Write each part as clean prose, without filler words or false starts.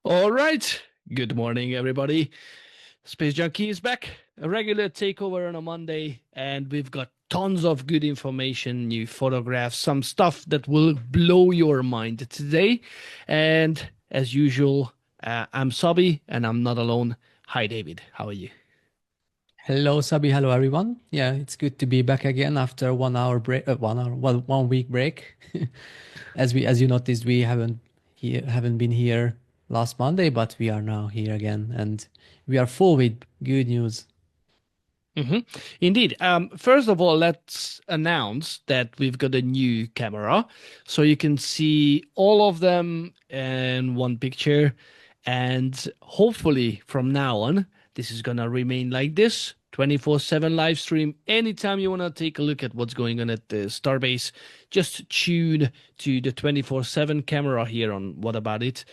All right. Good morning, everybody. Space Junkie is back. A regular takeover on a Monday, and we've got tons of good information, new photographs, some stuff that will blow your mind today. And as usual, I'm Szabi, and I'm not alone. Hi, David. How are you? Hello, Sabi. Hello, everyone. Yeah, it's good to be back again after 1 hour break. 1 hour, well, 1 week break. As you noticed, we haven't been here last Monday, but we are now here again, and we are full with good news. hmm Indeed. First of all, let's announce that we've got a new camera, so you can see all of them in one picture. And hopefully, from now on, this is gonna remain like this 24/7 live stream. Anytime you wanna take a look at what's going on at the Starbase, just tune to the 24/7 camera here on What About It.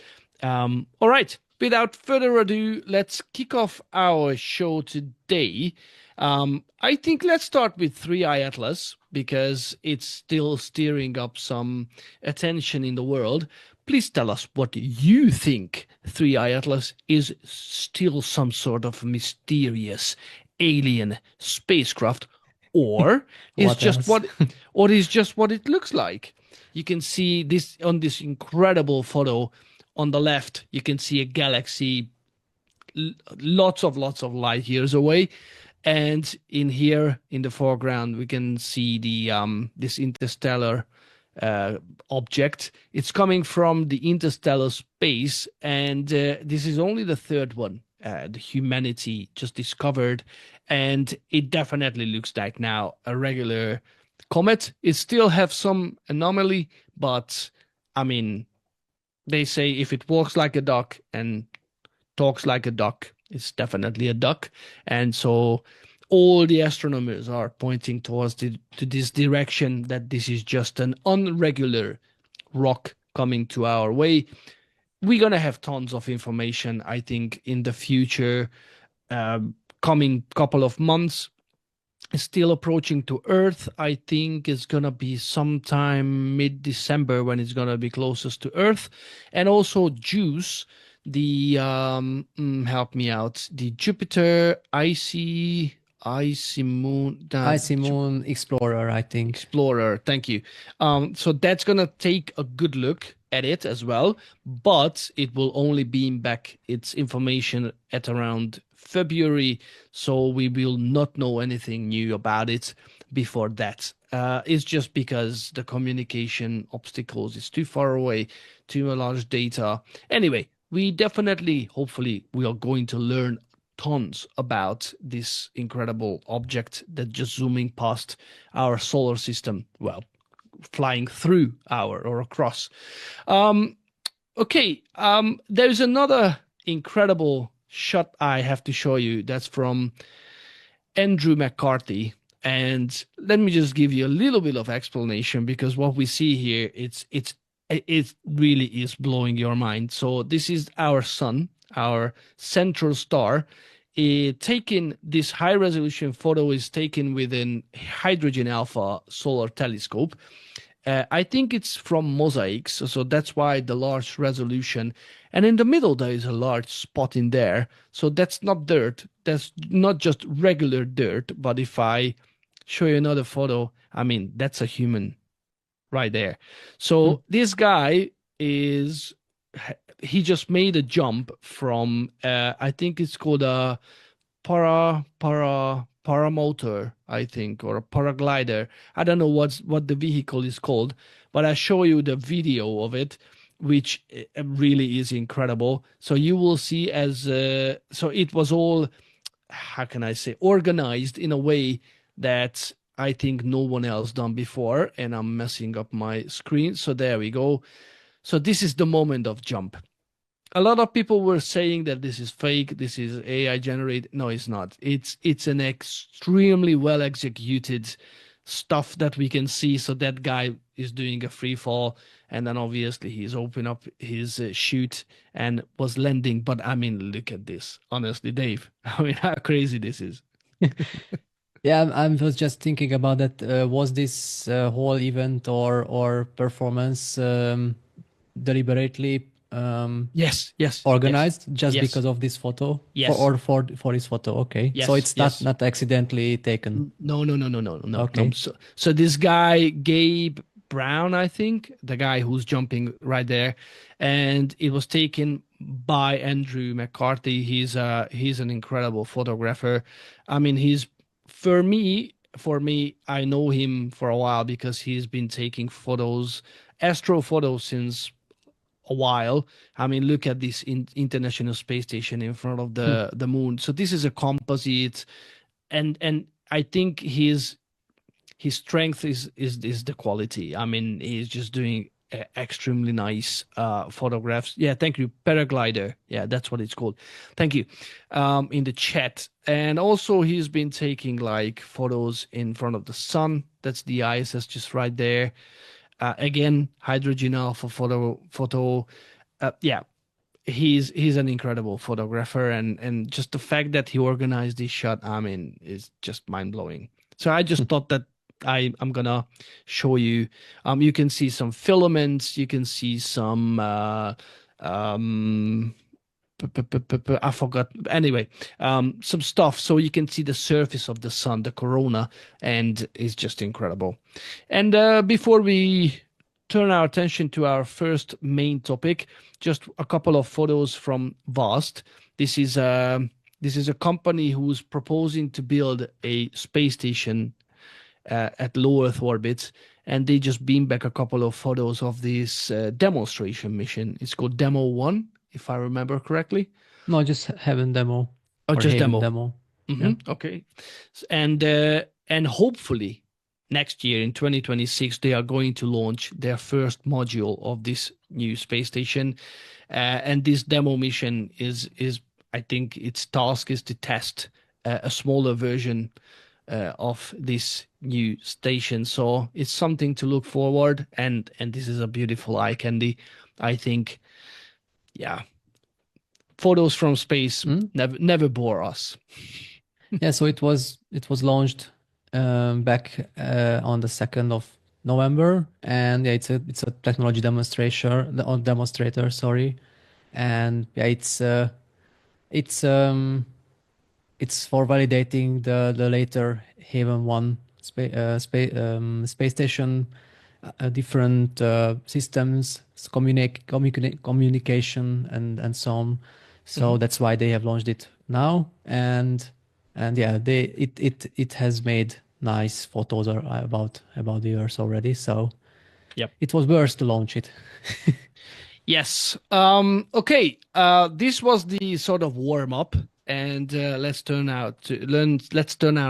All right. Without further ado, let's kick off our show today. I think let's start with 3i Atlas because it's still stirring up some attention in the world. Please tell us what you think 3i Atlas is still some sort of mysterious alien spacecraft or is What just else? what or is just what it looks like. You can see this on this incredible photo on the left. You can see a galaxy lots of light years away, and in here in the foreground we can see the this interstellar object. It's coming from the interstellar space, and this is only the third one the humanity just discovered, and it definitely looks like now a regular comet. It still have some anomaly, but I mean, they say if it walks like a duck and talks like a duck, it's definitely a duck. And so all the astronomers are pointing towards to this direction, that this is just an unregular rock coming to our way. We're going to have tons of information, I think, in the future, uh, coming couple of months. Still approaching to Earth. I think it's gonna be sometime mid-December when it's gonna be closest to Earth. And also JUICE, the help me out, the Jupiter icy moon, Icy Moon Explorer, I think. Explorer. Thank you. So that's gonna take a good look at it as well, but it will only beam back its information at around February, so we will not know anything new about it before that. It's just because the communication obstacles is too far away, too large data. Anyway, we definitely, hopefully, we are going to learn tons about this incredible object that just zooming past our solar system, well, flying through our or across. Um, okay, there's another incredible shot I have to show you. That's from Andrew McCarthy. And let me just give you a little bit of explanation, because what we see here, it really is blowing your mind. So this is our sun, our central star. Taken this high resolution photo is taken with an hydrogen alpha solar telescope. I think it's from mosaics, so that's why the large resolution. And in the middle, there is a large spot in there. So that's not dirt. That's not just regular dirt. But if I show you another photo, I mean, that's a human right there. Hmm. So this guy is, he just made a jump from, I think it's called a paramotor, I think, or a paraglider. I don't know what the vehicle is called, but I show you the video of it, which really is incredible. So you will see as so it was all, how can I say, organized in a way that I think no one else done before. And I'm messing up my screen. So there we go. So this is the moment of jump. A lot of people were saying that this is fake, this is AI generated. No, it's not. It's an extremely well executed stuff that we can see. So that guy is doing a free fall, and then obviously he's opened up his chute and was landing. But I mean, look at this. Honestly, Dave, I mean, how crazy this is. Yeah, I was just thinking about that. Was this whole event or performance deliberately Yes, yes, yes, organized just yes, because of this photo yes, for this photo. Okay, so yes, it's not yes. not accidentally taken. No, no, no, no, no, no, no. Okay. So this guy, Gabe Brown, I think, the guy who's jumping right there, and it was taken by Andrew McCarthy. He's an incredible photographer. I mean, for me, I know him for a while because he's been taking photos, astro photos since a while. I mean, look at this International Space Station in front of the moon. So this is a composite, and I think his strength is the quality. I mean, he's just doing extremely nice photographs. Yeah, thank you. Paraglider. Yeah, that's what it's called. Thank you. In the chat. And also he's been taking like photos in front of the sun. That's the ISS just right there. Again, hydrogen alpha photo. Yeah, he's an incredible photographer, and just the fact that he organized this shot, I mean, is just mind blowing. So I just thought that I'm gonna show you. You can see some filaments, you can see some um I forgot. Anyway, some stuff so you can see the surface of the sun, the corona, and it's just incredible. And before we turn our attention to our first main topic, just a couple of photos from VAST. This is this is a company who's proposing to build a space station at low Earth orbit, and they just beamed back a couple of photos of this demonstration mission. It's called Demo One, if I remember correctly. No, just Haven demo Oh, or just Haven demo. demo. Yeah. Okay. And hopefully next year in 2026 they are going to launch their first module of this new space station. And this demo mission is I think its task is to test a smaller version of this new station. So it's something to look forward, and this is a beautiful eye candy. I think, yeah, photos from space never bore us. Yeah, so it was launched back on the 2nd of November, and yeah, it's a technology demonstrator, sorry, and yeah, it's it's for validating the later Haven 1 space station, different systems, communication, and so on. So that's why they have launched it now, and yeah, it has made nice photos about the Earth already. So Yep. it was worth to launch it. Yes. Okay. This was the sort of warm up, and let's turn our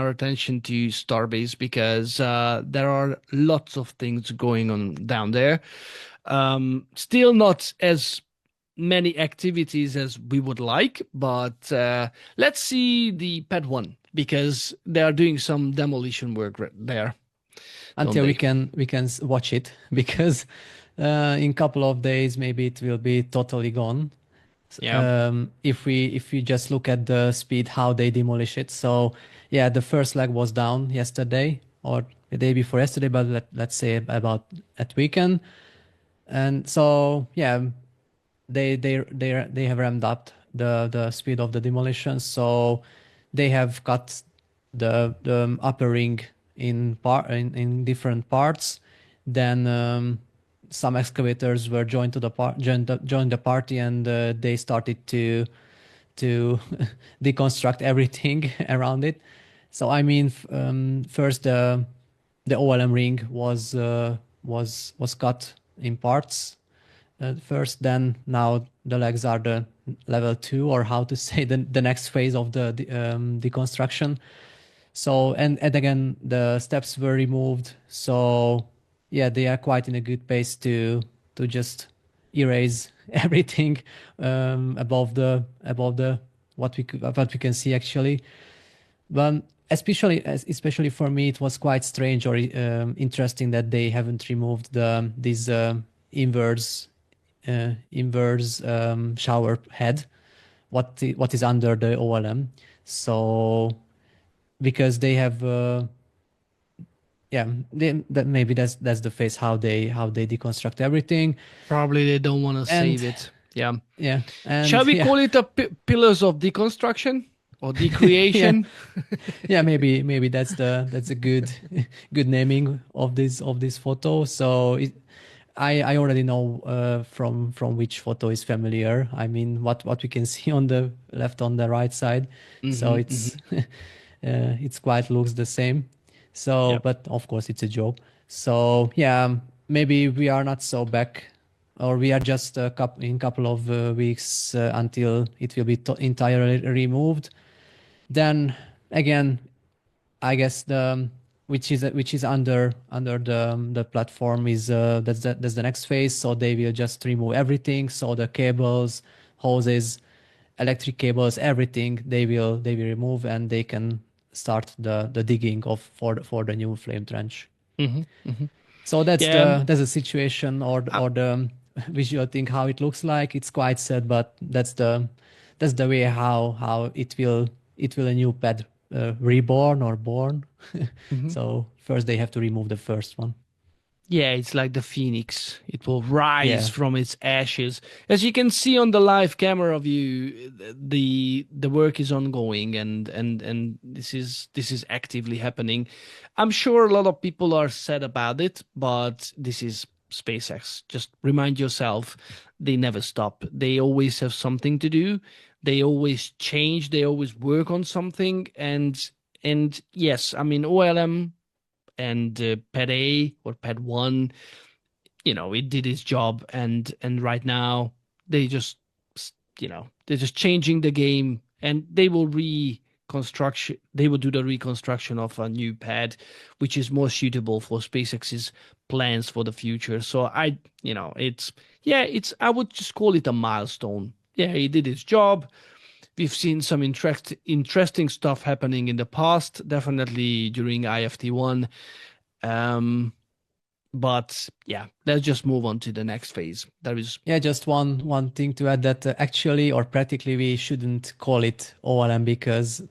attention to Starbase because there are lots of things going on down there. Still not as many activities as we would like, but let's see the Pad One because they are doing some demolition work there, don't Until we they? can watch it because in couple of days maybe it will be totally gone. Yeah. If we just look at the speed how they demolish it. So yeah, the first leg was down yesterday or the day before yesterday, but let's say about at weekend. And so yeah, they have ramped up the speed of the demolition. So they have cut the upper ring in different parts. Then some excavators were joined the party, and they started to deconstruct everything around it. So I mean, first the OLM ring was cut in parts first. Then now the legs are the level 2, or how to say, the next phase of the deconstruction. So and again the steps were removed. So yeah, they are quite in a good pace to just erase everything above the what we can see actually. But especially for me, it was quite strange or interesting that they haven't removed this inverse shower head, what is under the OLM. So because they have yeah, that maybe that's the phase how they deconstruct everything. Probably they don't want to And save it. Yeah. Yeah, Shall and we yeah, call it a pillars of deconstruction or yeah, decreation? yeah. Maybe that's a good good naming of this photo. So I already know from which photo is familiar. I mean, what we can see on the left on the right side. So Mm-hmm, mm-hmm. it's quite looks the same. So, Yeah. but of course it's a joke. So yeah, maybe we are not so back, or we are just in couple of weeks until it will be entirely removed. Then again, I guess the which is under the platform is that's the next phase. So they will just remove everything. So the cables, hoses, electric cables, everything they will remove, and they can start the digging of for the new flame trench. Mm-hmm, mm-hmm. So Yeah. that's the situation, Uh, or the visual thing how it looks like. It's quite sad, but that's the way how it will a new pad reborn or born. mhm. So first they have to remove the first one. Yeah, it's like the phoenix. It will rise Yeah, from its ashes. As you can see on the live camera view, the work is ongoing and this is actively happening. I'm sure a lot of people are sad about it, but this is SpaceX. Just remind yourself, they never stop. They always have something to do. They always change, they always work on something and yes, I mean OLM and pad A or pad 1, it did its job and right now they just they're just changing the game and they will do the reconstruction of a new pad which is more suitable for SpaceX's plans for the future. So it's I would just call it a milestone. Yeah, he did his job. We've seen some interesting stuff happening in the past, definitely during IFT1. Um, but yeah, let's just move on to the next phase. There is yeah. Just one thing to add, that actually or practically we shouldn't call it OLM because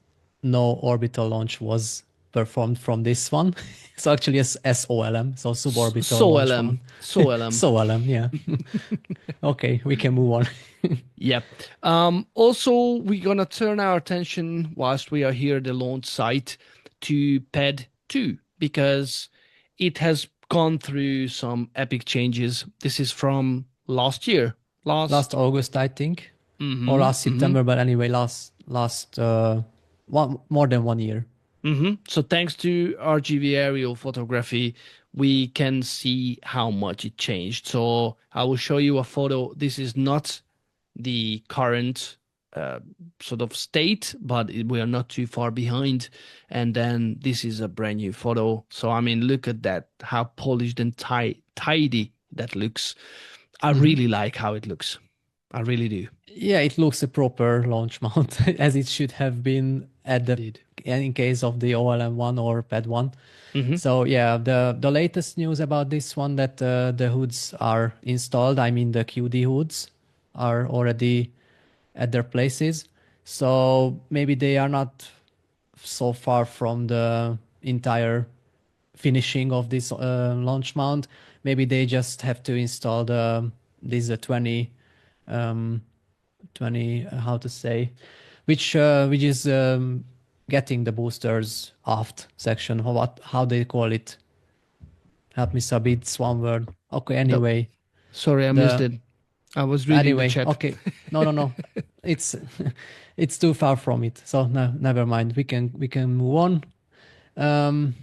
no orbital launch was performed from this one. So actually it's SOLM, so suborbital launch SOLM, one. SOLM. SOLM, yeah. Okay, we can move on. Yep. Also, we're gonna turn our attention whilst we are here at the launch site to Pad 2 because it has gone through some epic changes. This is from last year. Last Last. August, I think, or Mm-hmm. last Mm-hmm. September, but anyway, last one more than 1 year. Mm-hmm. So thanks to RGB aerial photography, we can see how much it changed. So I will show you a photo. This is not the current uh, sort of state, but we are not too far behind. And then this is a brand new photo. So I mean, look at that, how polished and tidy that looks. I Mhm. really like how it looks. I really do. Yeah, it looks a proper launch mount as it should have been at the Indeed. in case of the OLM one or Pad one. Mm-hmm. So yeah, the latest news about this one that the hoods are installed. I mean the QD hoods are already at their places. So maybe they are not so far from the entire finishing of this launch mount. Maybe they just have to install the these 20 um, 20 how to say, which is getting the boosters aft section, how they call it. Help me Sabit, it's one word. Okay, The, anyway, sorry, I missed the it. I was reading the chat. okay, no, it's it's too far from it, so no, never mind, we can move on. um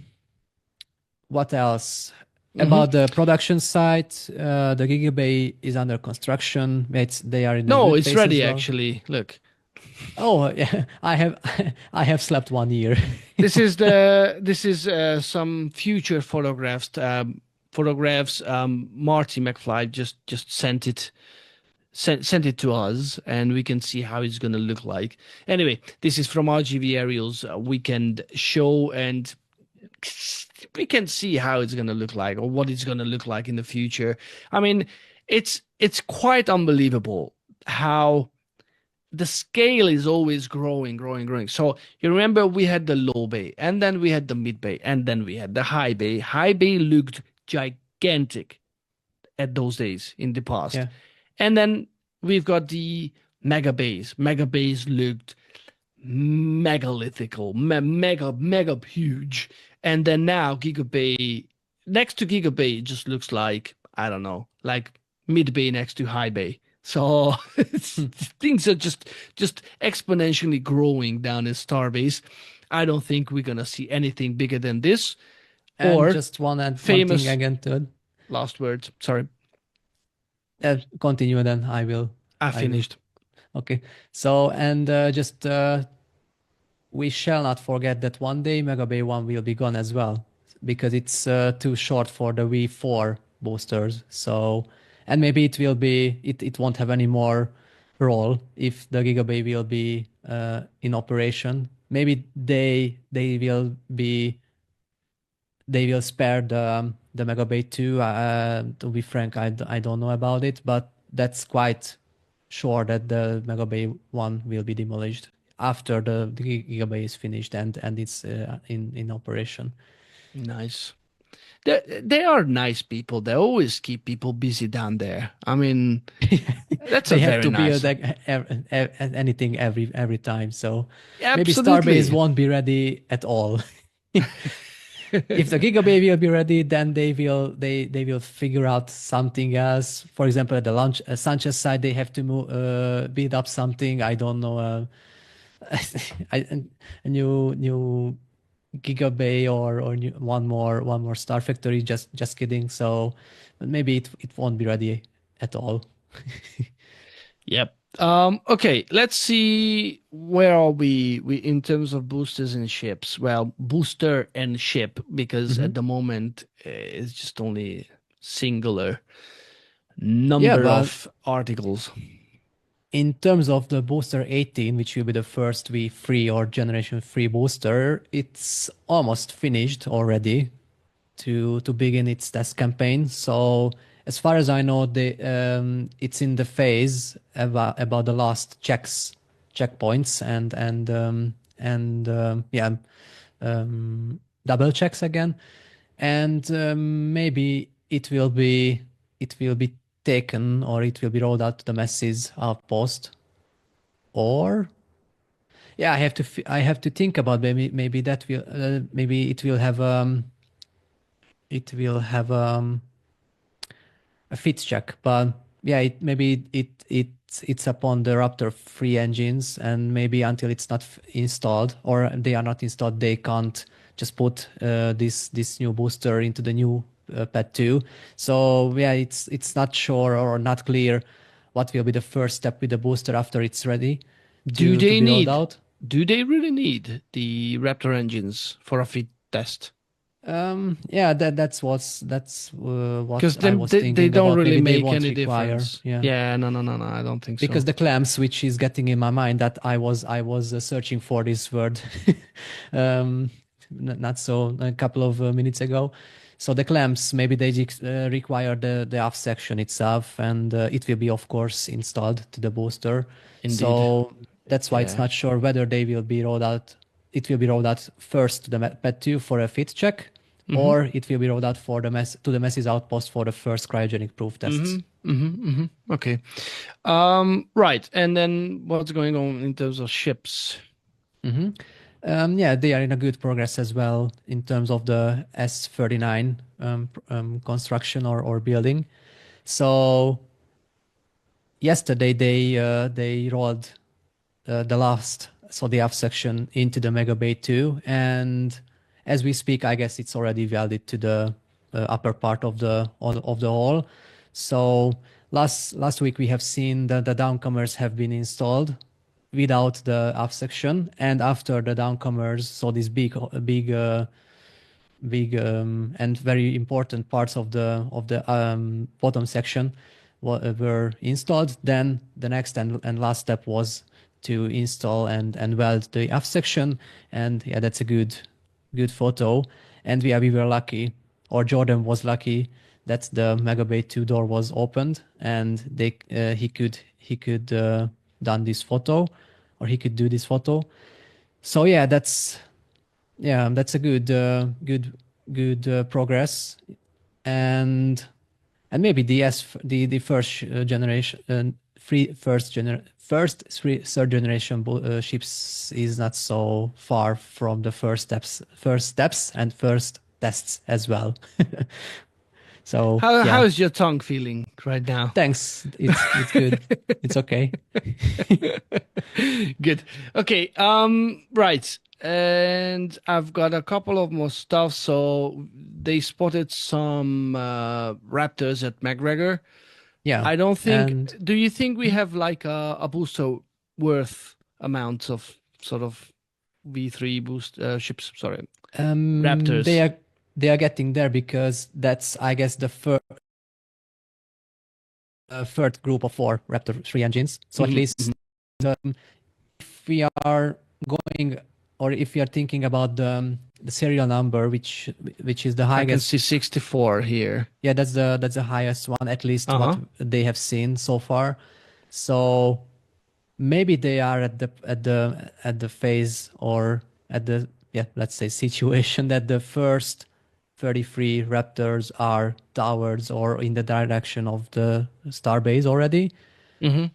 what else Mm-hmm. about the production site? The Gigabay is under construction. They are in a No, good it's pace ready as well. actually. Look, Oh, yeah, I have I have slept 1 year. this is some future photographs. Photographs. Marty McFly just sent it to us, and we can see how it's gonna look like. Anyway, this is from RGV Aerials weekend show, and we can see how it's gonna look like or what it's gonna look like in the future. I mean, it's quite unbelievable how the scale is always growing, growing, growing. So you remember we had the low bay, and then we had the mid bay, and then we had the high bay. High bay looked gigantic at those days in the past. Yeah. And then we've got the mega base. Mega base looked megalithical, mega huge. And then now Gigabay, next to Gigabay, it just looks like, I don't know, like mid bay next to high bay. So things are just exponentially growing down in Starbase. I don't think we're gonna see anything bigger than this. And Or just one thing famous again to it. last words. Sorry, Continue, then I I will. finished. Okay. So, and just we shall not forget that one day Mega Bay 1 will be gone as well, because it's too short for the V4 boosters. So, and maybe it won't have any more role if the Gigabay will be in operation. Maybe they will spare the Mega Bay 2. To be frank, I don't know about it, but that's quite sure that the Mega Bay 1 will be demolished after the Gigabay is finished and it's in operation. Nice. They are nice people. They always keep people busy down there. I mean, that's a They have very to nice. build anything every time. So maybe Starbase Absolutely. won't be ready at all. If the Gigabay will be ready, then they will figure out something else. For example, at the launch Sanchez side, they have to build up something. I don't know, a new Gigabay or one more Star Factory. Just kidding. So maybe it won't be ready at all. Yep. Okay, let's see where are we in terms of boosters and ships. Well, booster and ship, because Hmm. at the moment it's just only singular Yeah, number but of articles. in terms of the booster 18, which will be the first V3 or generation 3 booster, it's almost finished already to begin its test campaign. So as far as I know, it's in the phase about the last checkpoints and double checks again, and maybe it will be taken, or it will be rolled out to the masses outpost, or yeah, I have to think about, maybe that will maybe it will have a fit check. But yeah, it's upon the Raptor 3 engines, and maybe until it's not installed, or they are not installed, they can't just put this new booster into the new pad 2. So yeah, it's not sure or not clear what will be the first step with the booster after it's ready Do to they be rolled need, out. do they really need the Raptor engines for a fit test? Yeah, that's Because what I then was they thinking don't about. really Maybe they make won't any require. difference. Yeah. Yeah, no, I don't think Because so. the clamps, which is getting in my mind, that I was searching for this word, um, not so a couple of minutes ago. So the clamps, maybe they require the aft section itself, and it will be, of course, installed to the booster. Indeed. So that's why it's Yeah. not sure whether they will be rolled out. It will be rolled out first to the Pet 2 for a fit check, Mm-hmm. or it will be rolled out for the Messi's outpost for the first cryogenic proof tests. Okay. Right. And then what's going on in terms of ships? Hmm. Yeah, they are in a good progress as well in terms of the S39 construction or building. So yesterday they rolled the aft section into the Mega Bay 2, and as we speak, I guess it's already welded to the upper part of the hull. So last week we have seen that the downcomers have been installed without the aft section, and after the downcomers, so these big and very important parts of the bottom section were installed. Then the next and last step was to install and weld the aft section. And yeah, that's a good photo. And we were lucky, or Jordan was lucky, that the Mega Bay 2 door was opened, and he could done this photo, or he could do this photo. So that's a good progress. And maybe the first generation third generation ships is not so far from the first steps and first tests as well. So How yeah, how's your tongue feeling right now? thanks. It's good. It's okay. Good. Okay. Right. And I've got a couple of more stuff. So they spotted some raptors at McGregor. Yeah, I don't think. and Do you think we have like a booster worth amounts of sort of V3 boost ships? Sorry, they Raptors. are getting there because that's, I guess, the third group of four Raptor 3 engines. So at Hmm. least if we are going, or if we are thinking about the serial number, which is the I can highest. see 64 here. Yeah, that's the highest one, at least what Uh-huh. they have seen so far. So maybe they are at the phase, or at the, yeah, let's say, situation that the first 33 Raptors are towards or in the direction of the Starbase already. Hmm.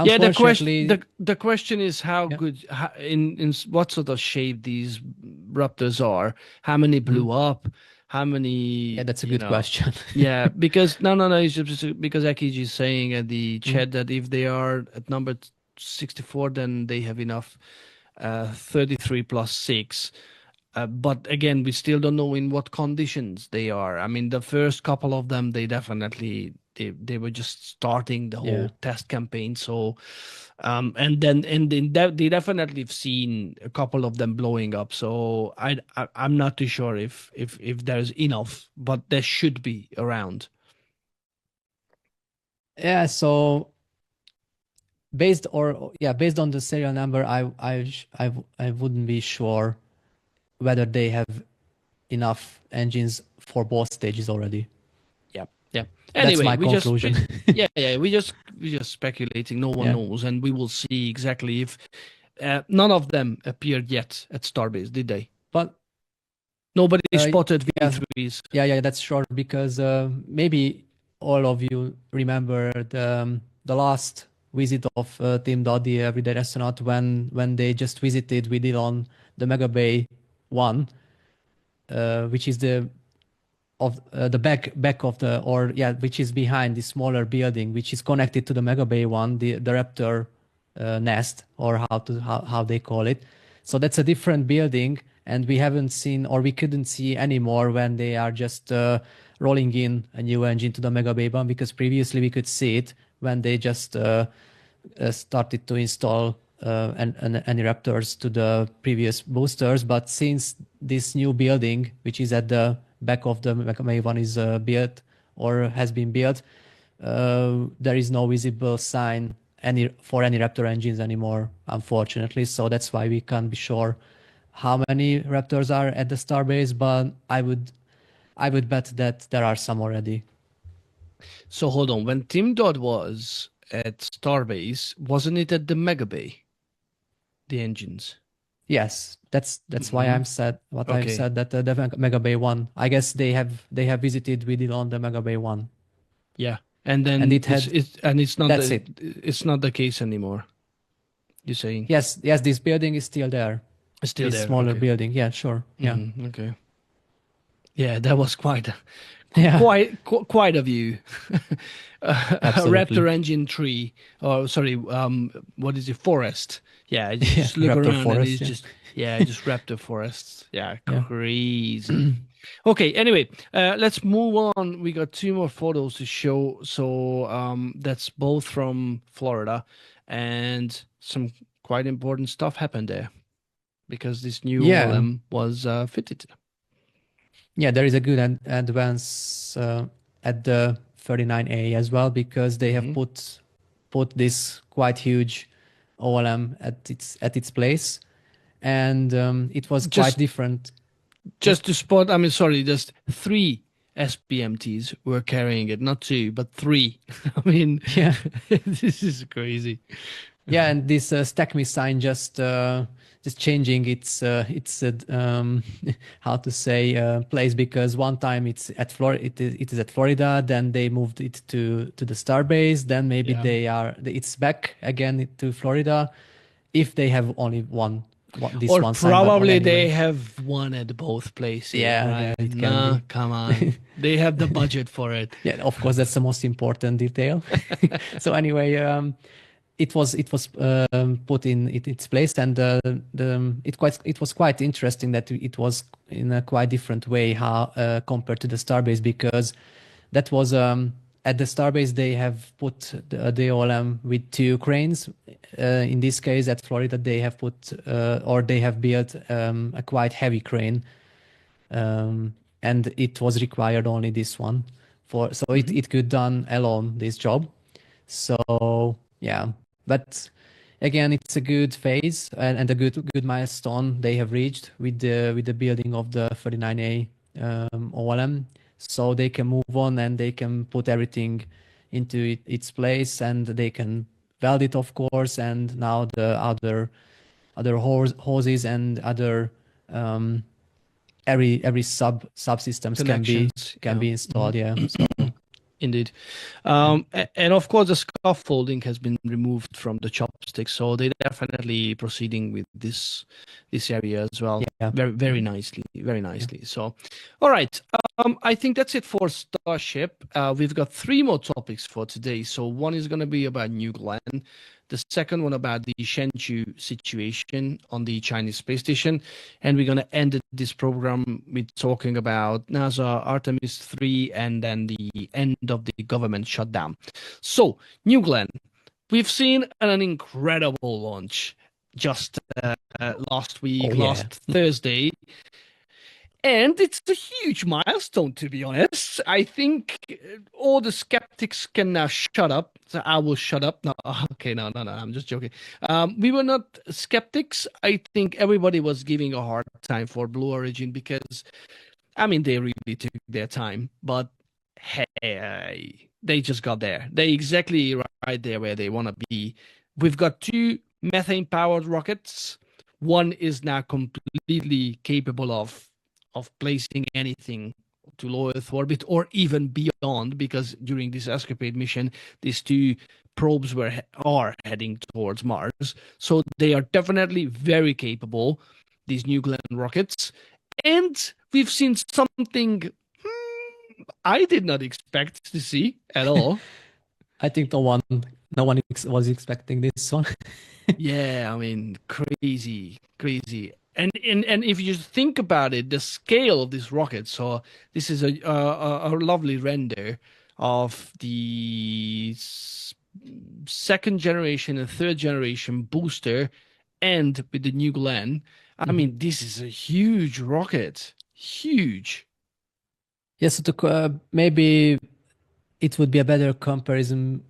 Yeah, Unfortunately, the question is how yeah. good what sort of shape these raptors are. How many Mhm. blew up? How Yeah, many, that's a good question. yeah, because no, it's just because Akiji is saying at the Mm. chat that if they are at number 64, then they have enough 33 plus 6. But again, we still don't know in what conditions they are. I mean, the first couple of them, they were just starting the Yeah. whole test campaign. So, they definitely have seen a couple of them blowing up. So I'm not too sure if there's enough, but there should be around. Yeah, so based on the serial number, I wouldn't be sure whether they have enough engines for both stages already. Yeah, yeah. That's Anyway, my conclusion. we just speculating. No one Yeah. knows, and we will see exactly if none of them appeared yet at Starbase, did they? But Nobody uh, spotted yeah, V3s. yeah, that's sure, because maybe all of you remember the last visit of Team Doddy, Everyday Astronaut, when they just visited with Elon the Mega Bay 1, which is the back of the, or yeah, which is behind the smaller building, which is connected to the Mega Bay 1, the Raptor nest, or how they call it. So that's a different building, and we haven't seen, or we couldn't see anymore when they are just rolling in a new engine to the Mega Bay 1, because previously we could see it when they just started to install any Raptors to the previous boosters. But since this new building, which is at the back of the Mega Bay 1, is built or has been built, there is no visible sign for any Raptor engines anymore, unfortunately. So that's why we can't be sure how many Raptors are at the Starbase, but I would bet that there are some already. So hold on. When Tim Dodd was at Starbase, wasn't it at the Mega Bay? The engines. Yes, that's why Hmm. I'm said what I've Okay. said, that the Mega Bay 1. I guess they have visited with it on the Mega Bay 1, Yeah. And and then it had it's not that's it. the case anymore. You're saying Yes, this building is still there. it's still This there. smaller Okay. building. Yeah, sure. Yeah. Okay. Yeah, that was quite Yeah, quite a view. A absolutely. Raptor engine tree, or sorry, what is it? Forest. Yeah, you Yeah, just look Raptor around and Forest. it's Yeah. just Raptor forests. Yeah, Yeah. crazy. Okay, anyway, let's move on. We got two more photos to show. So that's both from Florida, and some quite important stuff happened there because this new Yeah. OLM was fitted. Yeah, there is a good advance at the 39A as well, because they have Hmm. put this quite huge OLM at its place, and it was quite Just different. Yeah. just to spot, I mean, sorry, just three SPMTs were carrying it, not two, but three. I mean, Yeah. this is crazy. Yeah, and this stack me sign just changing its how to say place, because one time it's at Florida, it is at Florida, then they moved it to the Starbase, then maybe it's back again to Florida if they have only this Or one sign. But probably they anyway, have one at both places, yeah, right? it can Nah, be. come on. They have the budget for it. Yeah, of course, that's the most important detail. So anyway, it was put in its place, and it was quite interesting that it was in a quite different way how compared to the Starbase, because that was at the Starbase they have put the OLM with two cranes. In this case, at Florida, they have put or they have built a quite heavy crane, and it was required only this one so it could done alone this job. So yeah, but again, it's a good phase and a good milestone they have reached with the building of the 39A OLM. So they can move on and they can put everything into its place, and they can weld it, of course. And now the other hoses and other every subsystems Connections. can Yeah. be installed. Yeah. So Indeed. And of course, the scaffolding has been removed from the chopstick, so they're definitely proceeding with this area as well. yeah. Very, very nicely, very nicely. So, all right. I think that's it for Starship. We've got three more topics for today. So one is going to be about New Glenn, the second one about the Shenzhou situation on the Chinese space station, and we're going to end this program with talking about NASA Artemis 3 and then the end of the government shutdown. So, New Glenn, we've seen an incredible launch just last week, last Thursday. And it's a huge milestone, to be honest. I think all the skeptics can now shut up. So I will shut up. No, okay, no, I'm just joking. We were not skeptics. I think everybody was giving a hard time for Blue Origin because, I mean, they really took their time. But hey, they just got there. They exactly right there where they want to be. We've got two methane-powered rockets. One is now completely capable of placing anything to low Earth orbit or even beyond, because during this escapade mission, these two probes are heading towards Mars. So they are definitely very capable, these New Glenn rockets. And we've seen something I did not expect to see at all. I think no one was expecting this one. Yeah, I mean, crazy. And if you just think about it, the scale of this rocket. So this is a lovely render of the second generation and third generation booster, and with the New Glenn. I mean, this is a huge rocket, huge. Yes, maybe it would be a better comparison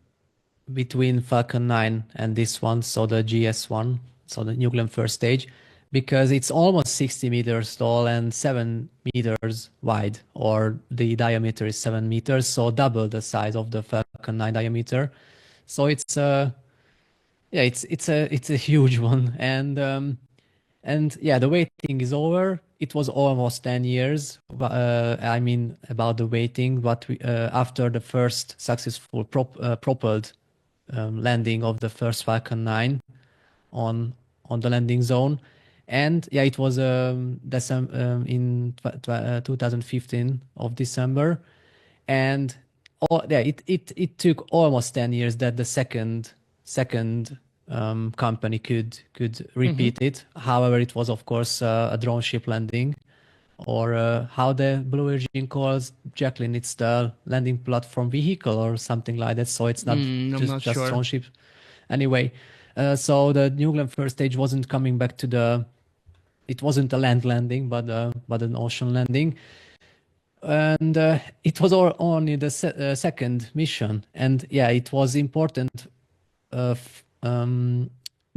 between Falcon 9 and this one, so the GS1, so the New Glenn first stage, because it's almost 60 meters tall and 7 meters wide, or the diameter is 7 meters, so double the size of the Falcon 9 diameter. So it's it's a huge one, and yeah, the waiting is over. It was almost 10 years. I mean, about the waiting, but after the first successful propelled landing of the first Falcon 9 on the landing zone, and yeah, it was in 2015 of December, and it took almost 10 years that the second company could repeat it. However, it was of course a drone ship landing, or how the Blue Origin calls, Jacqueline, it's the landing platform vehicle or something like that. So it's not I'm not just sure. drone ship. Anyway, so the New Glenn first stage wasn't coming back to it wasn't a land landing, but an ocean landing. And it was only the second mission. And yeah, it was important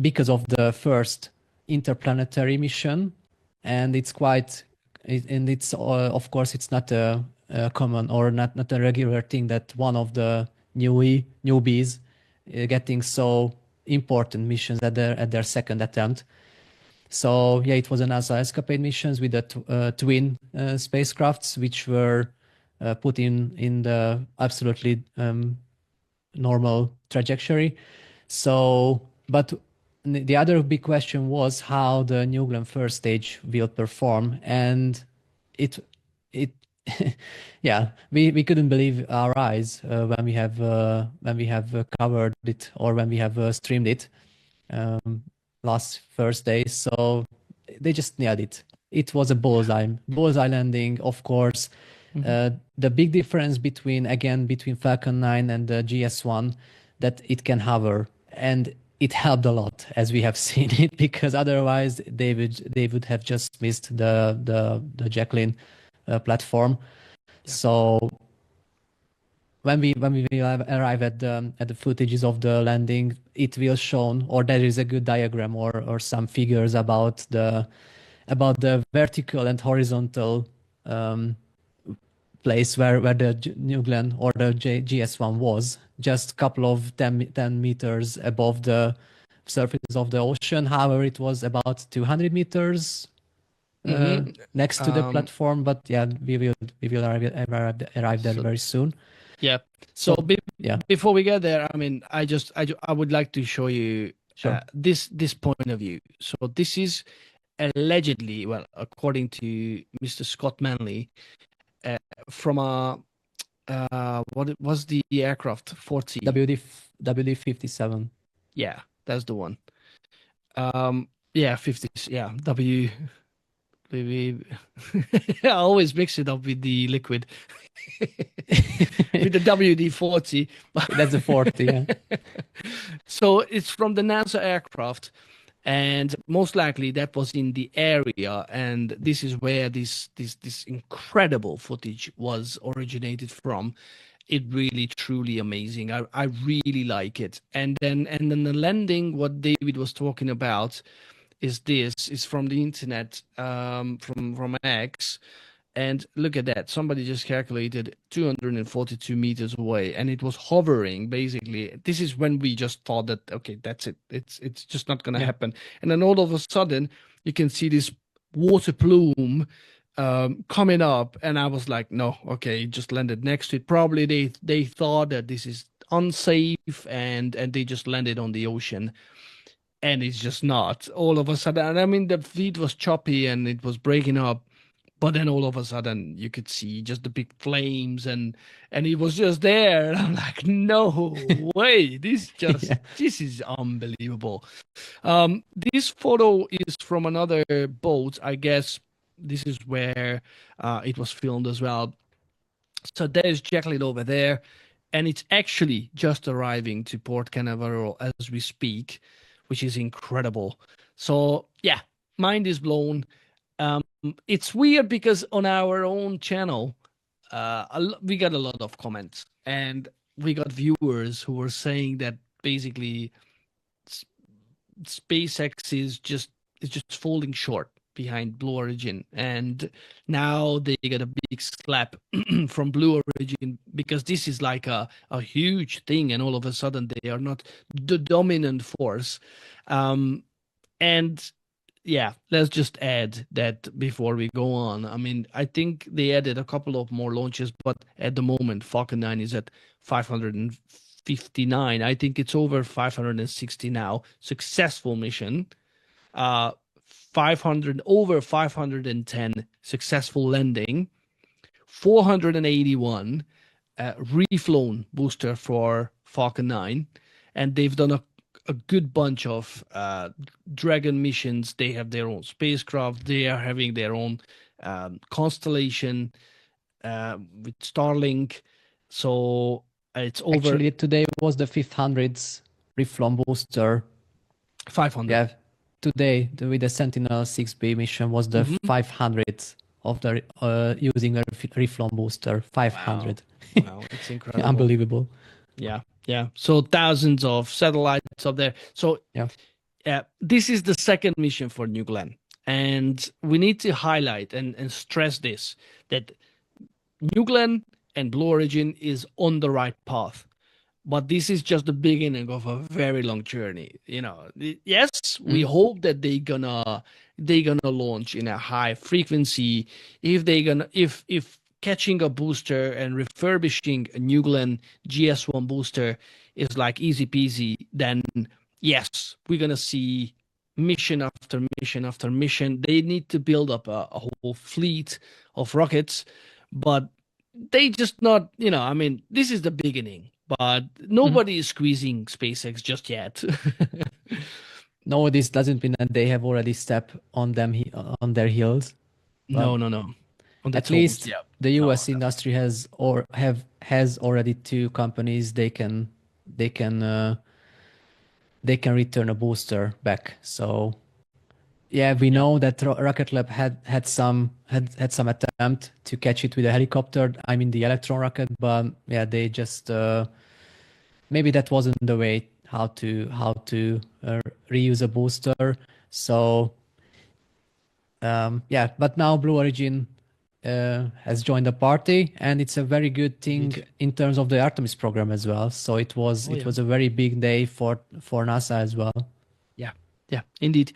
because of the first interplanetary mission. And it's of course, it's not a common or not a regular thing that one of the newbies getting so important missions at their second attempt. So yeah, it was a NASA escapade missions with the twin spacecrafts, which were put in the absolutely normal trajectory. So, but the other big question was how the New Glenn first stage will perform, and it yeah, we couldn't believe our eyes when we have covered it, or when we have streamed it last Thursday. So they just nailed it. It was a bullseye landing, of course. The big difference between Falcon 9 and the GS1, that it can hover, and it helped a lot, as we have seen it, because otherwise they would have just missed the Jacqueline platform. Yeah. So when we will arrive at the footages of the landing, it will shown, or there is a good diagram or some figures about the vertical and horizontal place where the New Glenn or the GS1 was, just a couple of 10 meters above the surface of the ocean. However, it was about 200 meters next to the platform. But yeah, we will arrive there very soon. Yeah. So before we get there, I mean, I would like to show you this point of view. So this is allegedly, well, according to Mr. Scott Manley, from a what was the aircraft? 40 WD-57. Yeah, that's the one. Yeah, 50. Yeah, I always mix it up with the liquid. With the WD-40. That's a 40, yeah. So it's from the NASA aircraft, and most likely that was in the area, and this is where this incredible footage was originated from. It really truly amazing. I really like it. And then the landing, what David was talking about is from the internet, from X. And look at that. Somebody just calculated 242 meters away, and it was hovering, basically. This is when we just thought that, okay, that's it. It's just not going to happen. And then all of a sudden, you can see this water plume coming up. And I was like, no, okay, it just landed next to it. Probably they thought that this is unsafe, and they just landed on the ocean. And it's just not. All of a sudden, and I mean, the feed was choppy and it was breaking up. But then all of a sudden you could see just the big flames, and it was just there. And I'm like, no way. This is unbelievable. This photo is from another boat. I guess this is where it was filmed as well. So there's Jacqueline over there, and it's actually just arriving to Port Canaveral as we speak, which is incredible. So yeah, mind is blown. It's weird because on our own channel, we got a lot of comments, and we got viewers who were saying that basically SpaceX is just falling short behind Blue Origin, and now they got a big slap from Blue Origin because this is like a huge thing, and all of a sudden they are not the dominant force, and yeah, let's just add that before we go on. I mean, I think they added a couple of more launches, but at the moment, Falcon 9 is at 559. I think it's over 560 now. Successful mission. 510 successful landing. 481 reflown booster for Falcon 9. And they've done a good bunch of Dragon missions. They have their own spacecraft. They are having their own constellation with Starlink. So it's over. Actually, today was the 500th reflown booster. 500. Yeah, today with the Sentinel 6B mission was the 500th of the using a reflown booster. 500. Wow, it's incredible. Unbelievable. Yeah. So thousands of satellites up there. So this is the second mission for New Glenn. And we need to highlight and stress this, that New Glenn and Blue Origin is on the right path. but this is just the beginning of a very long journey. Yes, we hope that they gonna launch in a high frequency. If catching a booster and refurbishing a New Glenn GS1 booster is like easy peasy, then yes, we're gonna see mission after mission after mission. They need to build up a whole fleet of rockets, but they just not, I mean, this is the beginning, but nobody is squeezing SpaceX just yet. No, this doesn't mean that they have already stepped on on their heels. No. On the At toes, least yeah. the No, US industry has already two companies they can return a booster back. So yeah, we know that Rocket Lab had some attempt to catch it with a helicopter. I mean the Electron rocket, but yeah, they just maybe that wasn't the way how to reuse a booster. So yeah, but now Blue Origin has joined the party, and it's a very good thing in terms of the Artemis program as well. So it was a very big day for NASA as well. Yeah, indeed.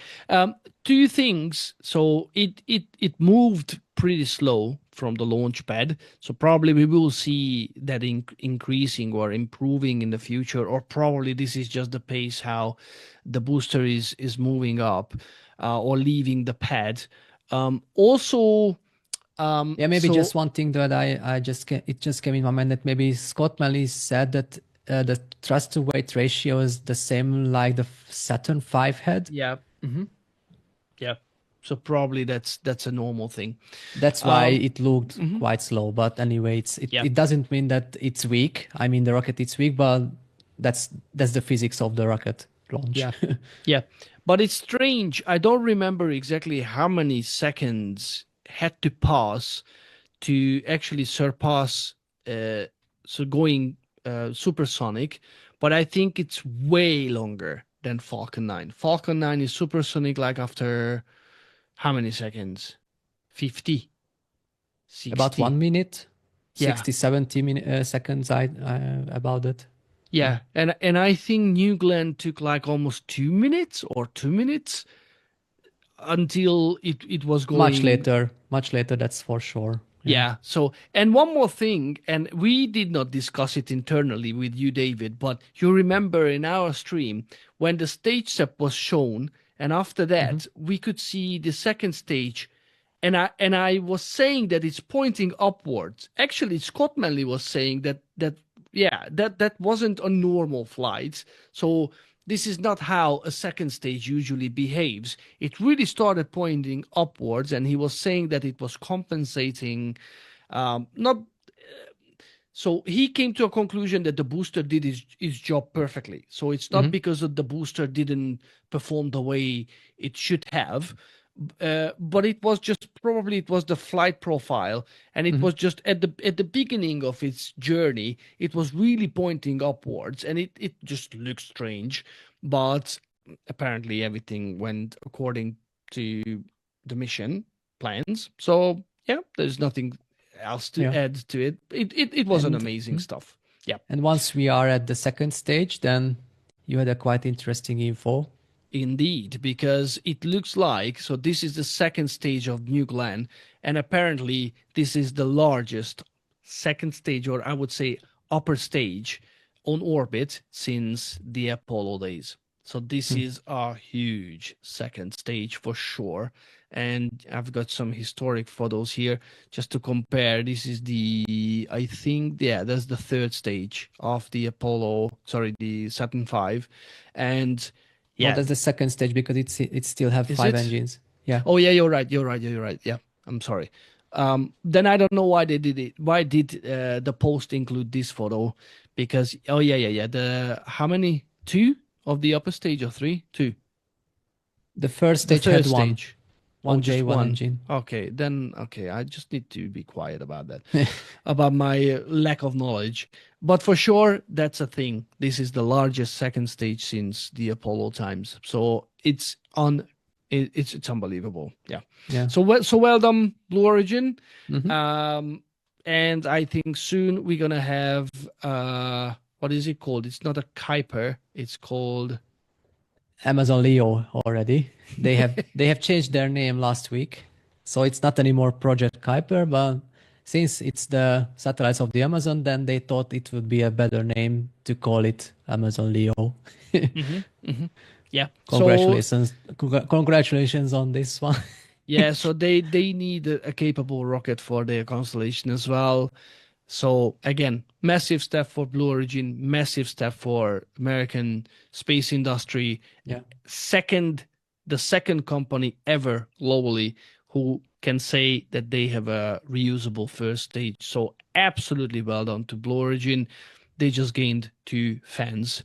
Two things. So it moved pretty slow from the launch pad. So probably we will see that increasing or improving in the future, or probably this is just the pace how the booster is moving up or leaving the pad. Also, Yeah, maybe just one thing that it just came in my mind that maybe Scott Manley said that the thrust to weight ratio is the same like the Saturn V had. Yeah. Yeah. So probably that's a normal thing. That's why it looked quite slow. But anyway, it doesn't mean that it's weak. I mean, the rocket is weak, but that's the physics of the rocket launch. Yeah. Yeah. But it's strange. I don't remember exactly how many seconds had to pass to actually surpass so going supersonic, but I think it's way longer than Falcon 9. Falcon 9 is supersonic like after how many seconds? 50, 60. About 1 minute, Yeah. 60, 70 seconds about it. Yeah. And I think New Glenn took like almost 2 minutes or 2 minutes until it was going much later, that's for sure. Yeah. So, and one more thing, and we did not discuss it internally with you, David, but you remember in our stream when the stage step was shown, and after that we could see the second stage, and I was saying that it's pointing upwards. Actually, Scott Manley was saying that wasn't a normal flight. So this is not how a second stage usually behaves. It really started pointing upwards, and he was saying that it was compensating. Not so he came to a conclusion that the booster did his job perfectly. So it's not because of the booster didn't perform the way it should have, but it was just probably it was the flight profile, and it was just at the beginning of its journey, it was really pointing upwards, and it just looks strange, but apparently everything went according to the mission plans. So yeah, there's nothing else to add to it. It was an amazing stuff. Yeah. And once we are at the second stage, then you had a quite interesting info. Indeed, because it looks like, so this is the second stage of New Glenn, and apparently this is the largest second stage, or I would say upper stage on orbit since the Apollo days. So this is a huge second stage for sure. And I've got some historic photos here just to compare. This is I think, that's the third stage of the the Saturn V. And yeah, well, that's the second stage because it still have five engines. Yeah. Oh yeah, you're right. Yeah, I'm sorry. Then I don't know why they did it. Why did the post include this photo? Because the how many? 2 of the upper stage or 3? 2. The first stage had one. Stage. One J, one engine. Okay, then I just need to be quiet about that, about my lack of knowledge. But for sure, that's a thing. This is the largest second stage since the Apollo times. So it's unbelievable. Yeah. So well done, Blue Origin. And I think soon we're gonna have what is it called? It's not a Kuiper. It's called Amazon Leo already. They have changed their name last week, so it's not anymore Project Kuiper. But since it's the satellites of the Amazon, then they thought it would be a better name to call it Amazon Leo. yeah. So Congratulations, congratulations on this one. yeah, so they need a capable rocket for their constellation as well. So again, massive step for Blue Origin, massive step for American space industry. Yeah. The second company ever globally who can say that they have a reusable first stage. So absolutely well done to Blue Origin. They just gained 2 fans.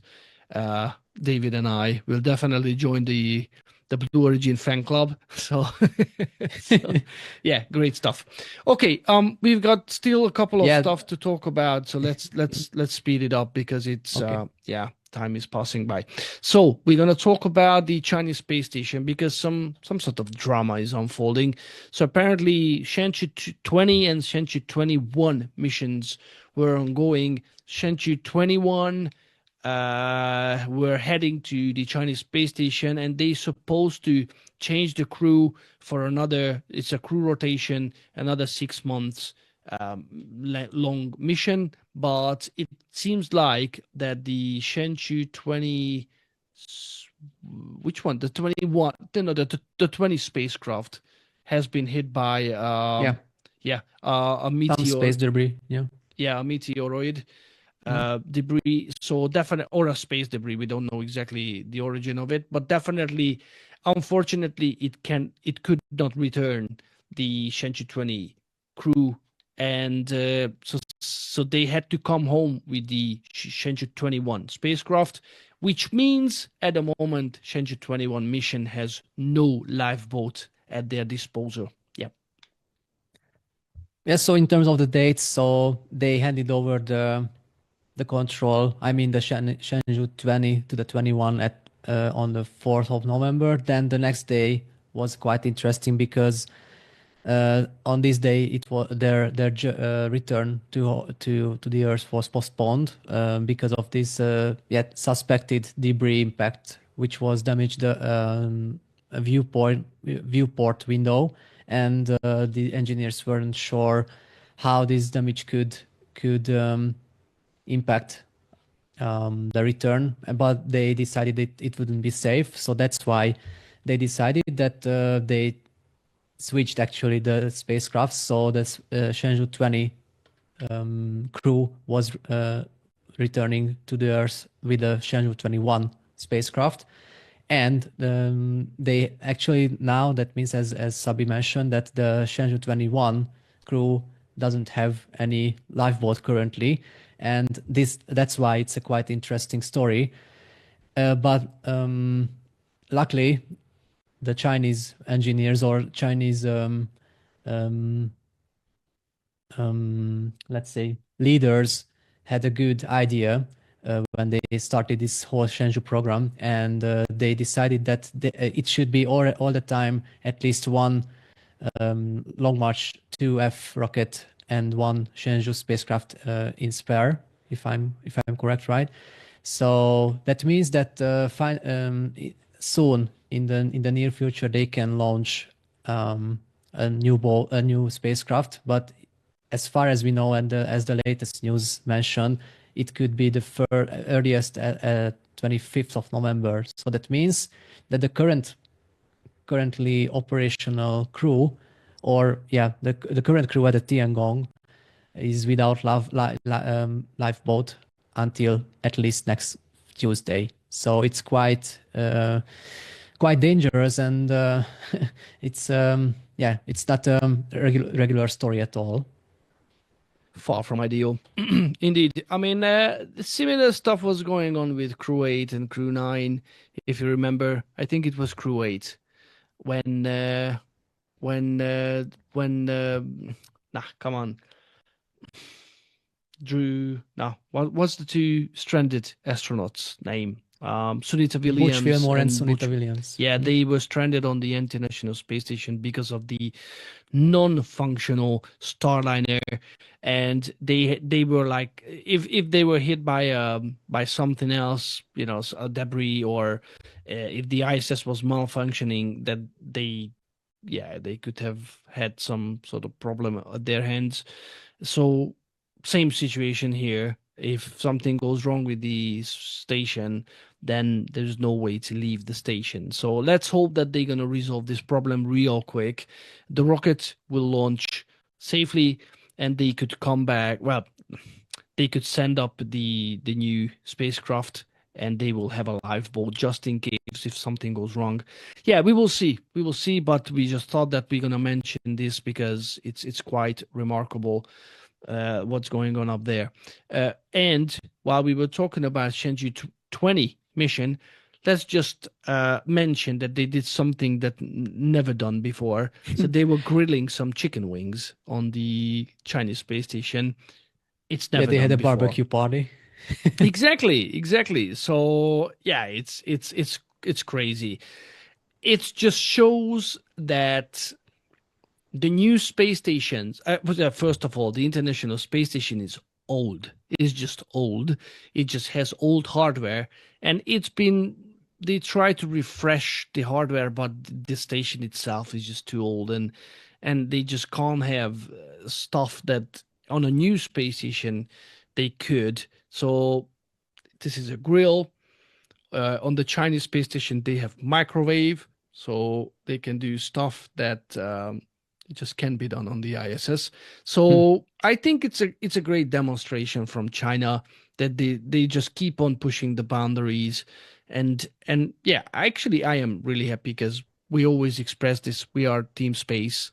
David and I will definitely join the Blue Origin fan club. So, so yeah, great stuff. Okay, we've got still a couple of Yeah. stuff to talk about. So let's speed it up because it's Okay. yeah, time is passing by. So we're gonna talk about the Chinese space station because some sort of drama is unfolding. So apparently Shenzhou 20 and Shenzhou 21 missions were ongoing. Shenzhou 21 were heading to the Chinese space station and they supposed to change the crew for it's a crew rotation, another 6 months long mission. But it seems like that the Shenzhou 20, which one? The 21, no, the 20 spacecraft has been hit by Yeah. a Some meteor. space debris. Yeah. Yeah, a meteoroid debris. So definitely, or a space debris. We don't know exactly the origin of it, but definitely, unfortunately, it could not return the Shenzhou 20 crew, and so they had to come home with the Shenzhou 21 spacecraft, which means at the moment Shenzhou 21 mission has no lifeboat at their disposal. Yeah. Yeah. So in terms of the dates, so they handed over the control, I mean the Shenzhou 20 to the 21 at on the 4th of November. Then the next day was quite interesting because on this day it was their return to the Earth was postponed because of this yet suspected debris impact, which was damaged the a viewport window, and the engineers weren't sure how this damage could impact the return, but they decided it wouldn't be safe. So that's why they decided that they switched actually the spacecraft. So the Shenzhou 20 crew was returning to the Earth with the Shenzhou 21 spacecraft. And they actually now, that means as Sabi mentioned, that the Shenzhou 21 crew doesn't have any lifeboat currently, and that's why it's a quite interesting story. But luckily, the Chinese engineers or Chinese let's say leaders had a good idea when they started this whole Shenzhou program, and they decided that it should be all the time at least one Long March 2F rocket and one Shenzhou spacecraft in spare, if I'm correct, right? So that means that soon in the near future they can launch a new spacecraft. But as far as we know, and as the latest news mentioned, it could be the earliest at 25th of November. So that means that the currently operational crew, or the current crew at the Tiangong is without lifeboat until at least next Tuesday. So it's quite dangerous, and it's it's not a regular story at all. Far from ideal. Indeed. I mean, similar stuff was going on with Crew 8 and Crew 9. If you remember, I think it was Crew 8 when, nah, come on. What's the 2 stranded astronauts' name? Sunita Butch Williams Wilmore and and Sunita Butch. Williams. Yeah, they were stranded on the International Space Station because of the non-functional Starliner, and they were like, if they were hit by something else, a debris, or if the ISS was malfunctioning, that they could have had some sort of problem at their hands. So same situation here. If something goes wrong with the station, then there's no way to leave the station. So let's hope that they're gonna resolve this problem real quick. The rocket will launch safely, and they could come back. Well, they could send up the new spacecraft, and they will have a lifeboat just in case if something goes wrong. Yeah, we will see. We will see, but we just thought that we're gonna mention this because it's quite remarkable what's going on up there. And while we were talking about Shenzhou 20 mission, let's just mention that they did something that never done before. So they were grilling some chicken wings on the Chinese space station. It's Yeah, never they had done a before. barbecue party. Exactly. So yeah, it's crazy. It just shows that the new space stations, first of all, the International Space Station is old. It's just old. It just has old hardware, and they try to refresh the hardware, but the station itself is just too old, and they just can't have stuff that on a new space station they could. So this is a grill. On the Chinese space station, they have microwave, so they can do stuff that just can't be done on the ISS. Hmm. So I think it's a great demonstration from China that they just keep on pushing the boundaries, and yeah, actually I am really happy because we always express this. We are Team Space.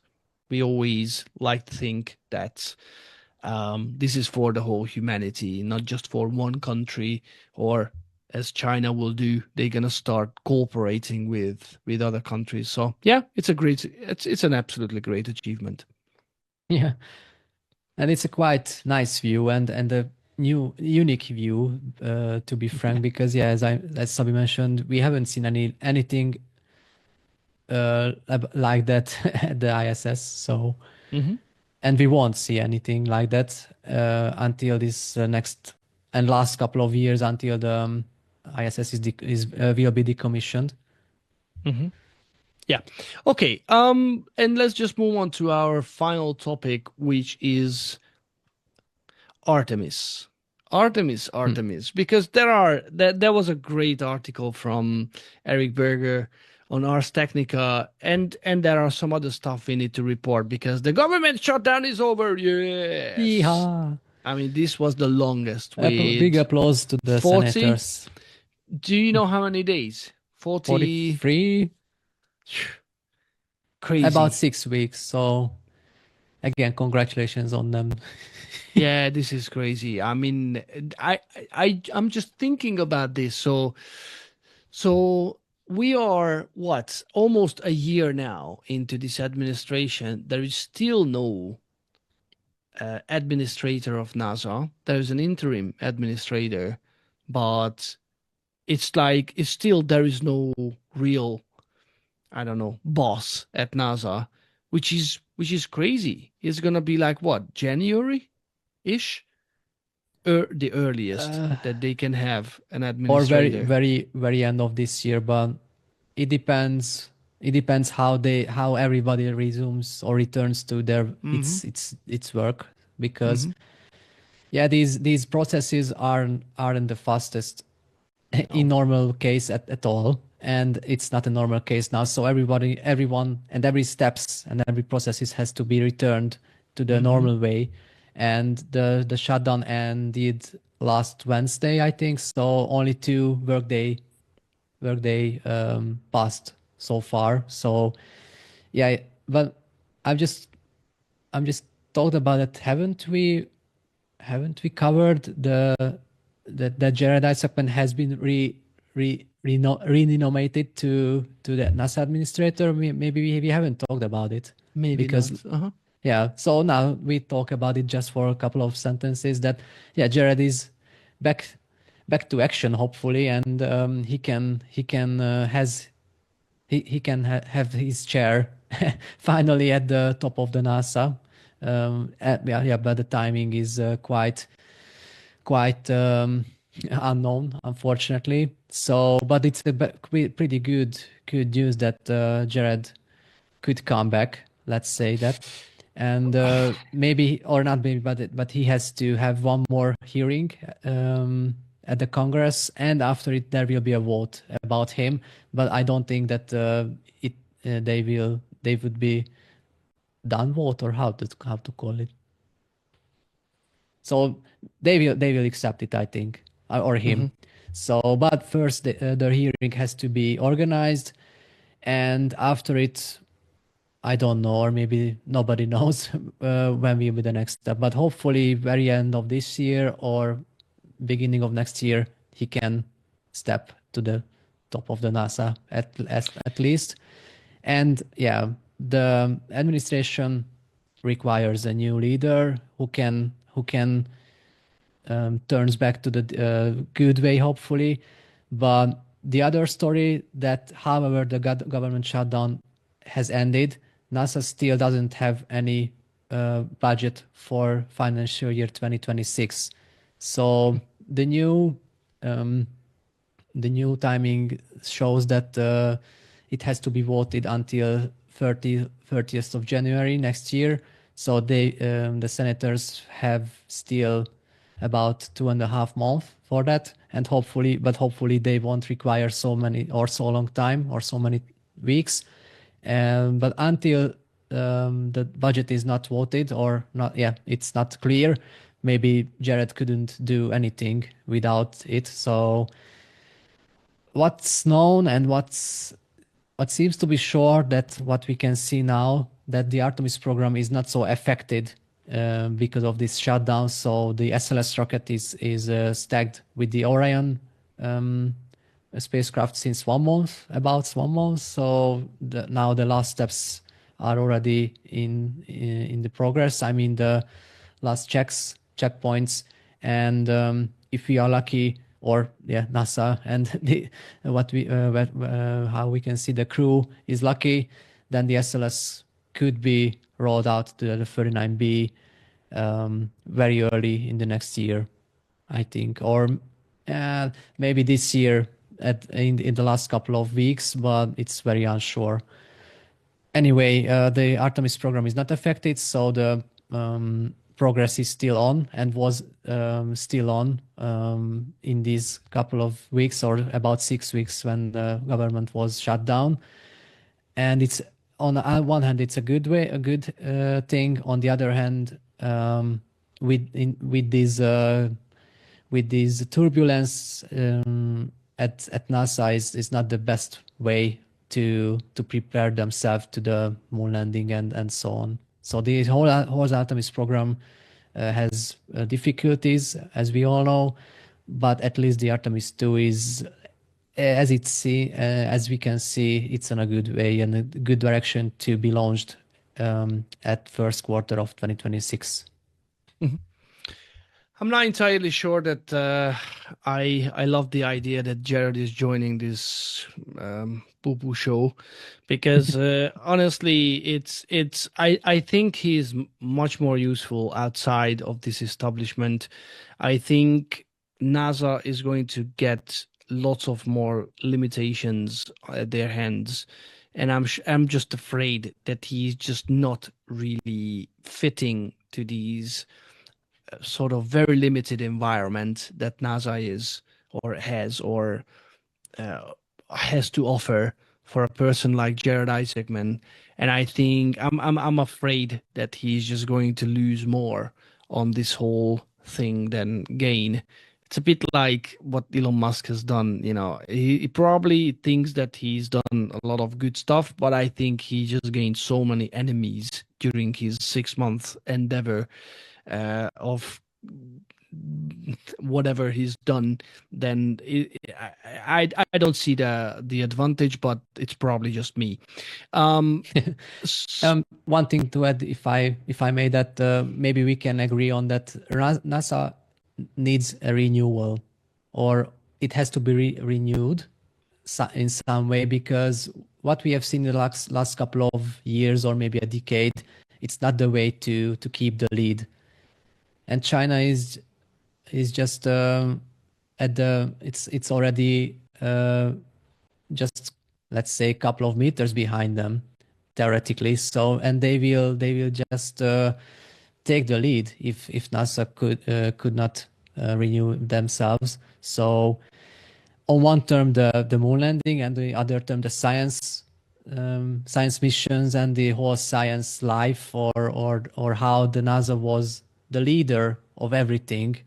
We always like to think that this is for the whole humanity, not just for one country, or as China will do, they're gonna start cooperating with other countries. So yeah, it's an absolutely great achievement. Yeah, and it's a quite nice view and a new unique view, to be frank, because yeah, as Sabi mentioned, we haven't seen anything like that at the ISS. So, Hmm. and we won't see anything like that until this next and last couple of years, until the ISS will be decommissioned. Hmm. Yeah. Okay. And let's just move on to our final topic, which is Artemis. Hmm. Artemis, because there was a great article from Eric Berger on Ars Technica, and there are some other stuff we need to report because the government shutdown is over. Yes. Yeehaw! I mean, this was the longest Big with applause to the 40. senators. Do you know how many days? 40. 43, about Crazy. 6 weeks. So again, congratulations on them. Yeah, this is crazy. I mean, I'm just thinking about this. So we are what, almost a year now into this administration. There is still no administrator of NASA. There is an interim administrator, but it's like it's still there is no real, I don't know, boss at NASA, which is crazy. It's gonna be like what, January-ish, the earliest Uh, that they can have an or very, administrator. very, very end of this year, but it depends. It depends how everybody resumes or returns to their Mm-hmm. its work, because Mm-hmm. yeah, these processes aren't the fastest in No. normal case at all, and it's not a normal case now. So everyone and every steps and every processes has to be returned to the Mm-hmm. normal way. And the shutdown ended last Wednesday, I think. So only two workday passed so far. So yeah, but I've just I'm just talked about it. Haven't we covered that Jared Isaacman has been renominated to the NASA administrator? Maybe we haven't talked about it, Maybe because not. Uh-huh. yeah. So now we talk about it just for a couple of sentences. That yeah, Jared is back back to action, hopefully, and he can have his chair finally at the top of the NASA. Yeah, but the timing is quite unknown, unfortunately. So, but it's pretty good news that Jared could come back. Let's say that, and maybe or not maybe, but he has to have one more hearing at the Congress, and after it there will be a vote about him. But I don't think that they would be done vote, or how to call it. So they will accept it, I think, or him. So, but first the hearing has to be organized, and after it, I don't know, or maybe nobody knows when will be the next step. But hopefully, very end of this year or beginning of next year, he can step to the top of the NASA at least. And yeah, the administration requires a new leader who can turns back to the good way, hopefully. But the other story that, however, the government shutdown has ended, NASA still doesn't have any budget for financial year 2026. So the new timing shows that it has to be voted until 30th of January next year. So the senators have still about 2.5 months for that, and hopefully they won't require so many or so long time or so many weeks. But until the budget is not voted or not, yeah, it's not clear. Maybe Jared couldn't do anything without it. So what's known and what seems to be sure, that what we can see now, that the Artemis program is not so affected because of this shutdown. So the SLS rocket is stacked with the Orion spacecraft since about 1 month. So now the last steps are already in the progress. I mean, the last checkpoints, and if we are lucky, or yeah, NASA and how we can see the crew is lucky, then the SLS could be rolled out to the 39B very early in the next year, I think, or maybe this year in the last couple of weeks, but it's very unsure. Anyway, the Artemis program is not affected, so the progress is still on and was still on in these couple of weeks, or about 6 weeks, when the government was shut down. And it's, on one hand, it's a good thing. On the other hand, with this turbulence at NASA is not the best way to prepare themselves to the moon landing and so on. So the whole Artemis program has difficulties, as we all know, but at least the Artemis 2 is, as we can see, it's in a good way and a good direction to be launched at first quarter of 2026. I'm not entirely sure that I love the idea that Jared is joining this poo-poo show, because honestly, I think he's much more useful outside of this establishment. I think NASA is going to get lots of more limitations at their hands, and I'm just afraid that he's just not really fitting to these sort of very limited environment that NASA is or has to offer for a person like Jared Isaacman. And I think I'm afraid that he's just going to lose more on this whole thing than gain. It's a bit like what Elon Musk has done. He probably thinks that he's done a lot of good stuff, but I think he just gained so many enemies during his 6 month endeavor of whatever he's done. Then I don't see the advantage, but it's probably just me. One thing to add, if I may, that maybe we can agree on that. NASA needs a renewal or it has to be renewed in some way, because what we have seen in the last couple of years or maybe a decade, it's not the way to keep the lead. And China is just it's already just, let's say, a couple of meters behind them theoretically. So, and they will just take the lead if NASA could not renew themselves. So on one term the moon landing, and the other term the science missions and the whole science life, or how the NASA was the leader of everything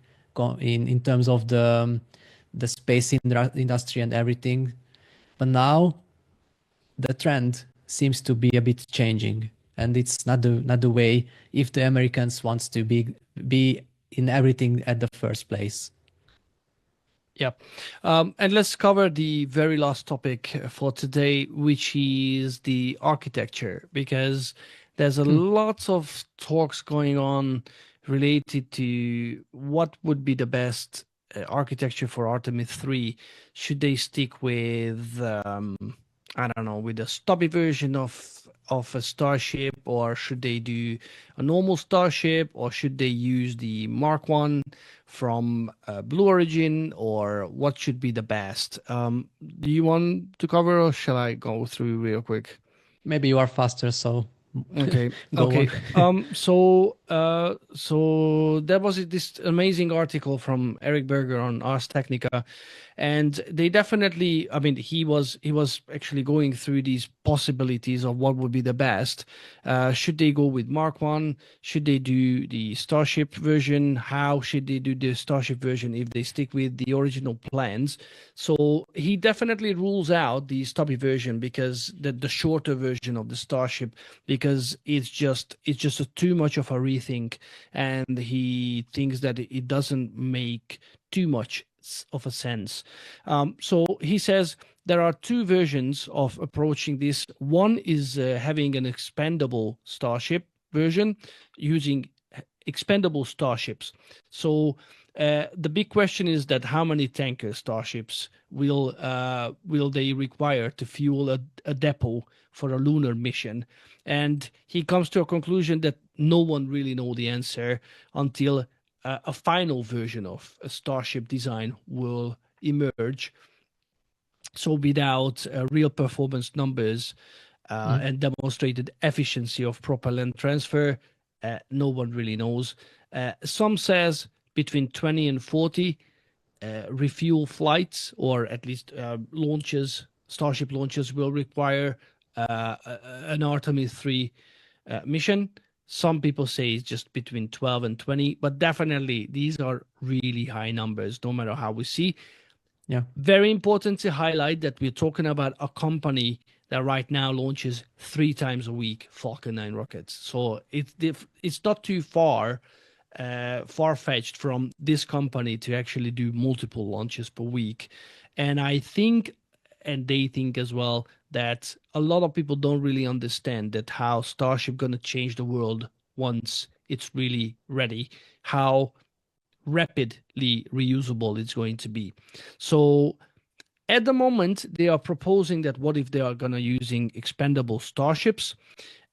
in terms of the space industry and everything. But now the trend seems to be a bit changing, and it's not the way if the Americans wants to be in everything at the first place. Yeah. And let's cover the very last topic for today, which is the architecture, because there's a lot of talks going on related to what would be the best architecture for Artemis 3. Should they stick with, I don't know, with a stubby version of a Starship, or should they do a normal Starship, or should they use the Mark 1 from Blue Origin, or what should be the best? Do you want to cover, or shall I go through real quick? Maybe you are faster, so Okay. go Okay. on. So there was this amazing article from Eric Berger on Ars Technica, and they definitely, I mean, he was actually going through these possibilities of what would be the best. Should they go with Mark 1? Should they do the Starship version? How should they do the Starship version if they stick with the original plans? So he definitely rules out the stubby version, because the shorter version of the Starship, because it's just too much of a rethink, and he thinks that it doesn't make too much of a sense. So he says there are two versions of approaching this. One is having an expendable Starship version using expendable starships. So the big question is that how many tanker starships will they require to fuel a depot for a lunar mission? And he comes to a conclusion that no one really know the answer until a final version of a Starship design will emerge. So without real performance numbers and demonstrated efficiency of propellant transfer, no one really knows. Some says between 20 and 40 refuel flights, or at least launches, Starship launches will require an Artemis 3 mission. Some people say it's just between 12 and 20, but definitely these are really high numbers, no matter how we see. Yeah. Very important to highlight that we're talking about a company that right now launches 3 times a week Falcon 9 rockets. So it's not too far-fetched from this company to actually do multiple launches per week. And I think, and they think as well, that a lot of people don't really understand that how Starship going to change the world once it's really ready, how rapidly reusable it's going to be. So at the moment, they are proposing that what if they are going to using expendable starships,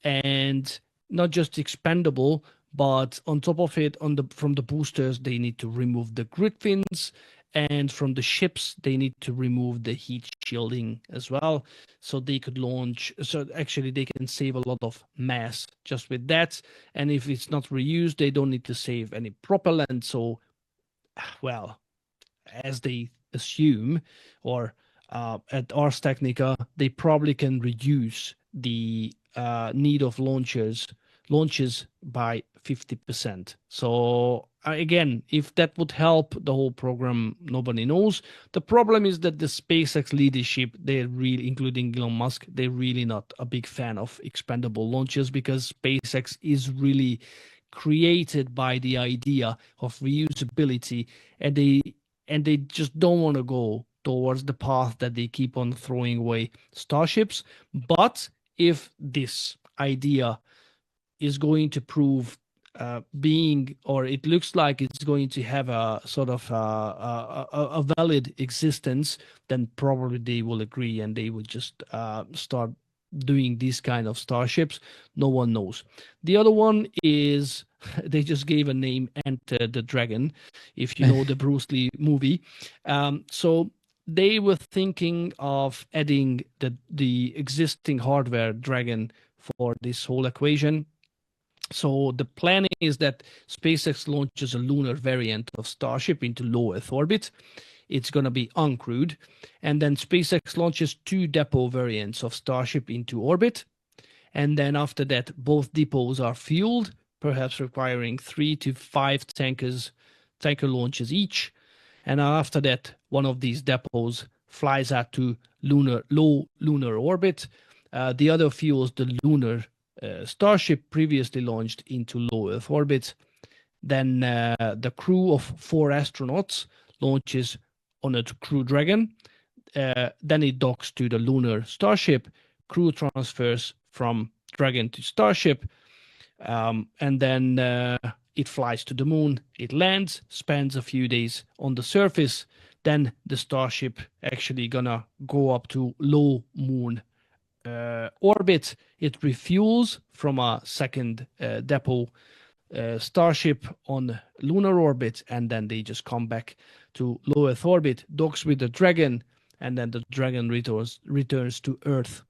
and not just expendable, but on top of it, from the boosters, they need to remove the grid fins, and from the ships, they need to remove the heat shielding as well, so they could launch. So actually, they can save a lot of mass just with that. And if it's not reused, they don't need to save any propellant. So, well, as they assume, or at Ars Technica, they probably can reduce the need of launches by 50%. So again, if that would help the whole program, nobody knows. The problem is that the SpaceX leadership, they're really, including Elon Musk, they're really not a big fan of expendable launches, because SpaceX is really created by the idea of reusability, and they just don't want to go towards the path that they keep on throwing away starships. But if this idea is going to prove being, or it looks like it's going to have a sort of a valid existence, then probably they will agree and they will just start doing these kind of starships. No one knows. The other one is they just gave a name, Enter the Dragon, if you know the Bruce Lee movie. So they were thinking of adding the existing hardware Dragon for this whole equation. So the plan is that SpaceX launches a lunar variant of Starship into low Earth orbit. It's going to be uncrewed. And then SpaceX launches 2 depot variants of Starship into orbit. And then after that, both depots are fueled, perhaps requiring 3 to 5 tanker launches each. And after that, one of these depots flies out to low lunar orbit. The other fuels the lunar Starship previously launched into low Earth orbit. Then the crew of 4 astronauts launches on a Crew Dragon. Then it docks to the lunar Starship. Crew transfers from Dragon to Starship. And then it flies to the moon. It lands, spends a few days on the surface. Then the Starship actually gonna go up to low moon orbit. It refuels from a second depot Starship on lunar orbit, and then they just come back to low Earth orbit, docks with the Dragon, and then the Dragon returns to Earth.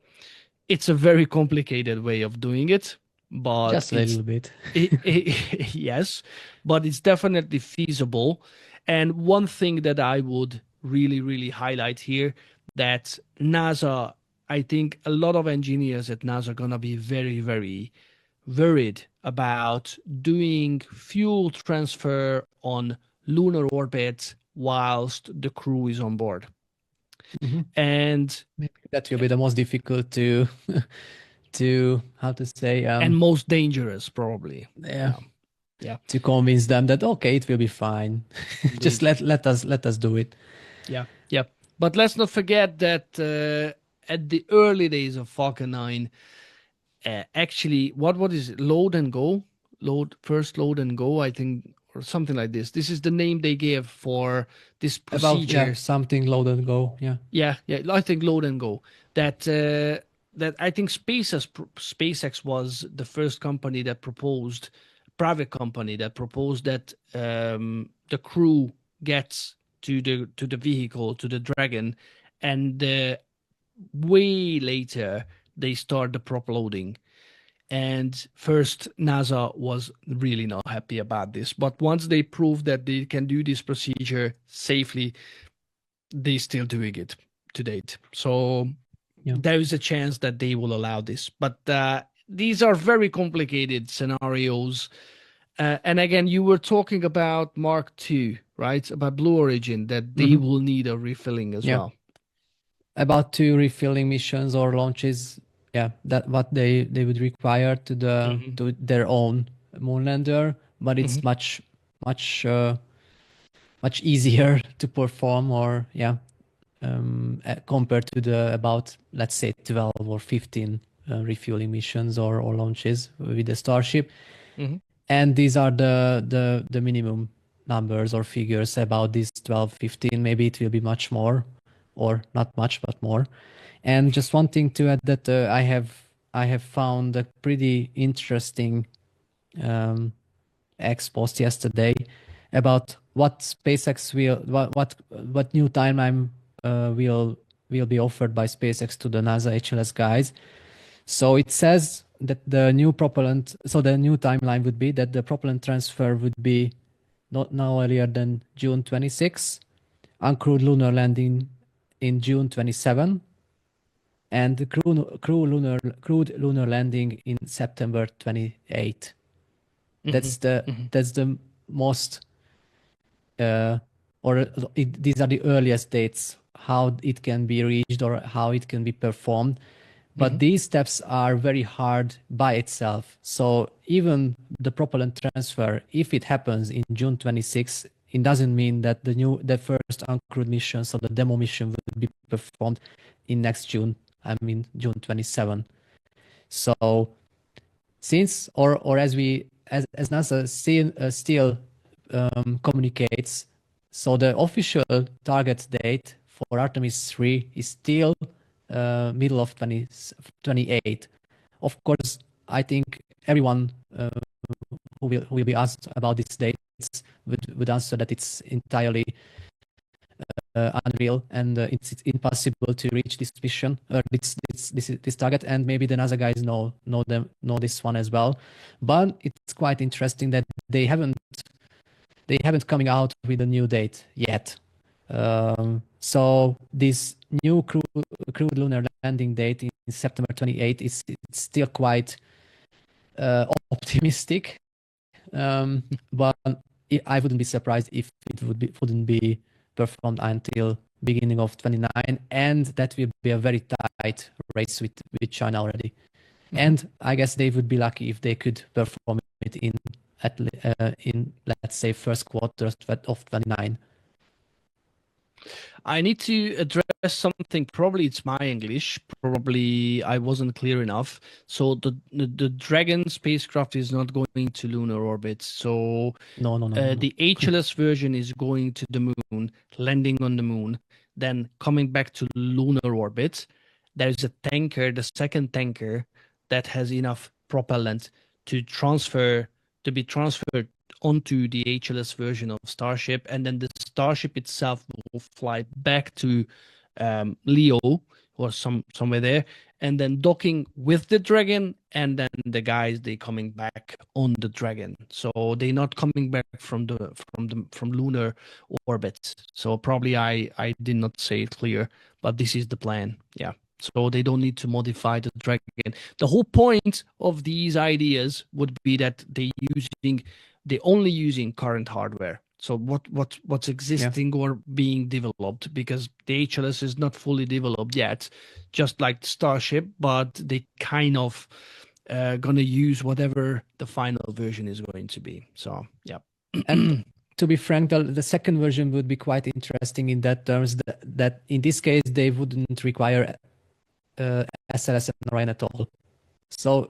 It's a very complicated way of doing it, but Just a little bit. yes, but it's definitely feasible. And one thing that I would really, really highlight here, that NASA, I think a lot of engineers at NASA are going to be very, very worried about doing fuel transfer on lunar orbit whilst the crew is on board. And maybe that will be the most difficult to how to say and most dangerous, probably. Yeah. To convince them that okay, it will be fine. Just let us do it. Yeah. But let's not forget that at the early days of Falcon 9, actually, what is it? Load and go? First load and go, I think, or something like this. This is the name they gave for this procedure. About something load and go. Yeah. I think load and go. That I think SpaceX was the first company that proposed, private company that proposed that the crew gets to the vehicle, to the Dragon, and way later they start the prop loading. And first, NASA was really not happy about this. But once they proved that they can do this procedure safely, they still doing it to date. So there is a chance that they will allow this. But these are very complicated scenarios. And again, you were talking about Mark II, right? About Blue Origin, that they will need a refilling as well. About 2 refilling missions or launches. That what they would require to to their own moonlander, but it's much easier to perform, or compared to the about, let's say, 12 or 15 refueling missions or launches with the Starship. And these are the minimum numbers or figures about these 12, 15. Maybe it will be much more, or not much, but more. And just one thing to add, that I have found a pretty interesting X post yesterday about what SpaceX what new timeline will be offered by SpaceX to the NASA HLS guys. So it says that the new timeline would be that the propellant transfer would be not no earlier than June 26, uncrewed lunar landing in June 27, and the crewed lunar landing in September 28. That's the most these are the earliest dates how it can be reached or how it can be performed. But these steps are very hard by itself. So even the propellant transfer, if it happens in June 26, it doesn't mean that the first uncrewed mission, so the demo mission, will be performed in next June. I mean June 27. So since or as we as NASA still communicates, so the official target date for Artemis 3 is still middle of 2028. Of course, I think everyone who will be asked about these dates would answer that it's entirely unreal and it's impossible to reach this mission or this target. And maybe the NASA guys know this one as well. But it's quite interesting that they haven't coming out with a new date yet. So this new crewed lunar landing date in September 28 is still quite optimistic. But I wouldn't be surprised if it wouldn't be performed until beginning of 29, and that will be a very tight race with China already. And I guess they would be lucky if they could perform it in let's say first quarter of 29. I need to address something. Probably it's my English. Probably I wasn't clear enough. So the Dragon spacecraft is not going to lunar orbit. So No. the HLS version is going to the moon, landing on the moon, then coming back to lunar orbit. There is a tanker, the second tanker, that has enough propellant to be transferred onto the HLS version of Starship, and then the Starship itself will fly back to Leo or somewhere there, and then docking with the Dragon, and then the guys they coming back on the Dragon. So they're not coming back from lunar orbit. So probably I did not say it clear, but this is the plan. Yeah. So they don't need to modify the Dragon. The whole point of these ideas would be that they're only using current hardware. So what's existing or being developed, because the HLS is not fully developed yet, just like the Starship, but they kind of gonna use whatever the final version is going to be. So yeah. And to be frank, the second version would be quite interesting in that terms that in this case they wouldn't require SLS and RAN at all. So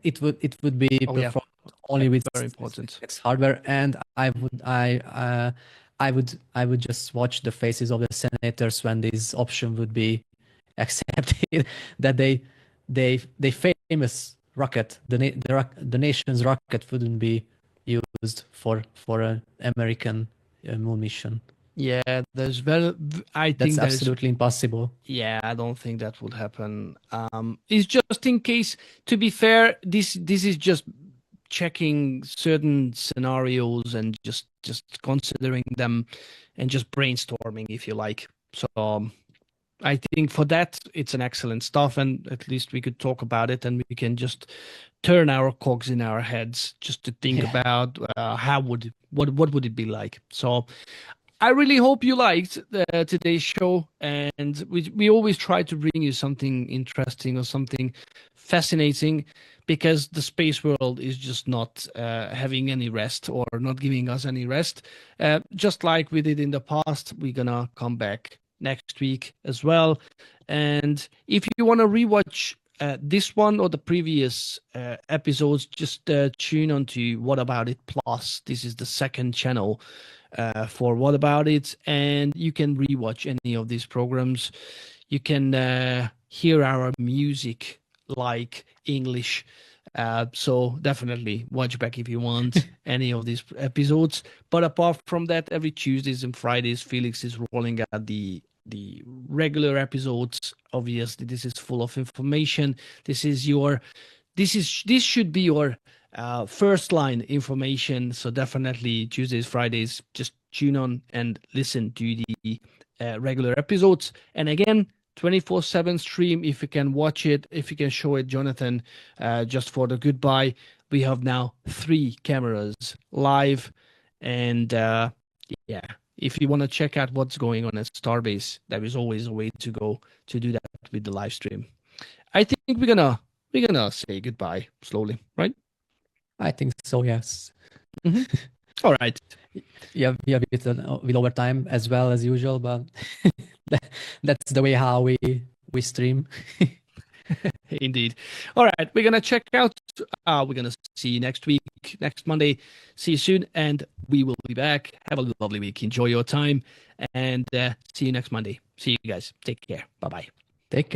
it would be performed only with very important hardware, and I would just watch the faces of the senators when this option would be accepted. That they famous rocket, the nation's rocket, wouldn't be used for an American moon mission. Yeah, I think that's absolutely impossible. Yeah, I don't think that would happen. It's just in case. To be fair, this is just checking certain scenarios and just considering them and just brainstorming, if you like. So I think for that it's an excellent stuff, and at least we could talk about it, and we can just turn our cogs in our heads just to think about what would it be like. So I really hope you liked today's show, and we always try to bring you something interesting or something fascinating, because the space world is just not having any rest, or not giving us any rest. Just like we did in the past, we're gonna come back next week as well. And if you want to rewatch this one or the previous episodes, just tune on to What About It Plus. This is the second channel for What About It, and you can rewatch any of these programs. You can hear our music like English. So definitely watch back if you want any of these episodes. But apart from that, every Tuesdays and Fridays, Felix is rolling out the regular episodes. Obviously, this is full of information. This should be your first line information. So definitely Tuesdays, Fridays, just tune on and listen to the regular episodes. And again, 24/7 stream, if you can watch it, if you can show it, Jonathan, just for the goodbye. We have now 3 cameras live, and yeah, if you want to check out what's going on at Starbase, there is always a way to go to do that with the live stream. I think we're gonna say goodbye slowly, right? I think so, yes. Mm-hmm. All right. Yeah, we are with overtime as well as usual, but that's the way how we stream. Indeed. All right, we're gonna check out. We're gonna see you next week, next Monday. See you soon, and we will be back. Have a lovely week. Enjoy your time, and see you next Monday. See you guys. Take care. Bye bye.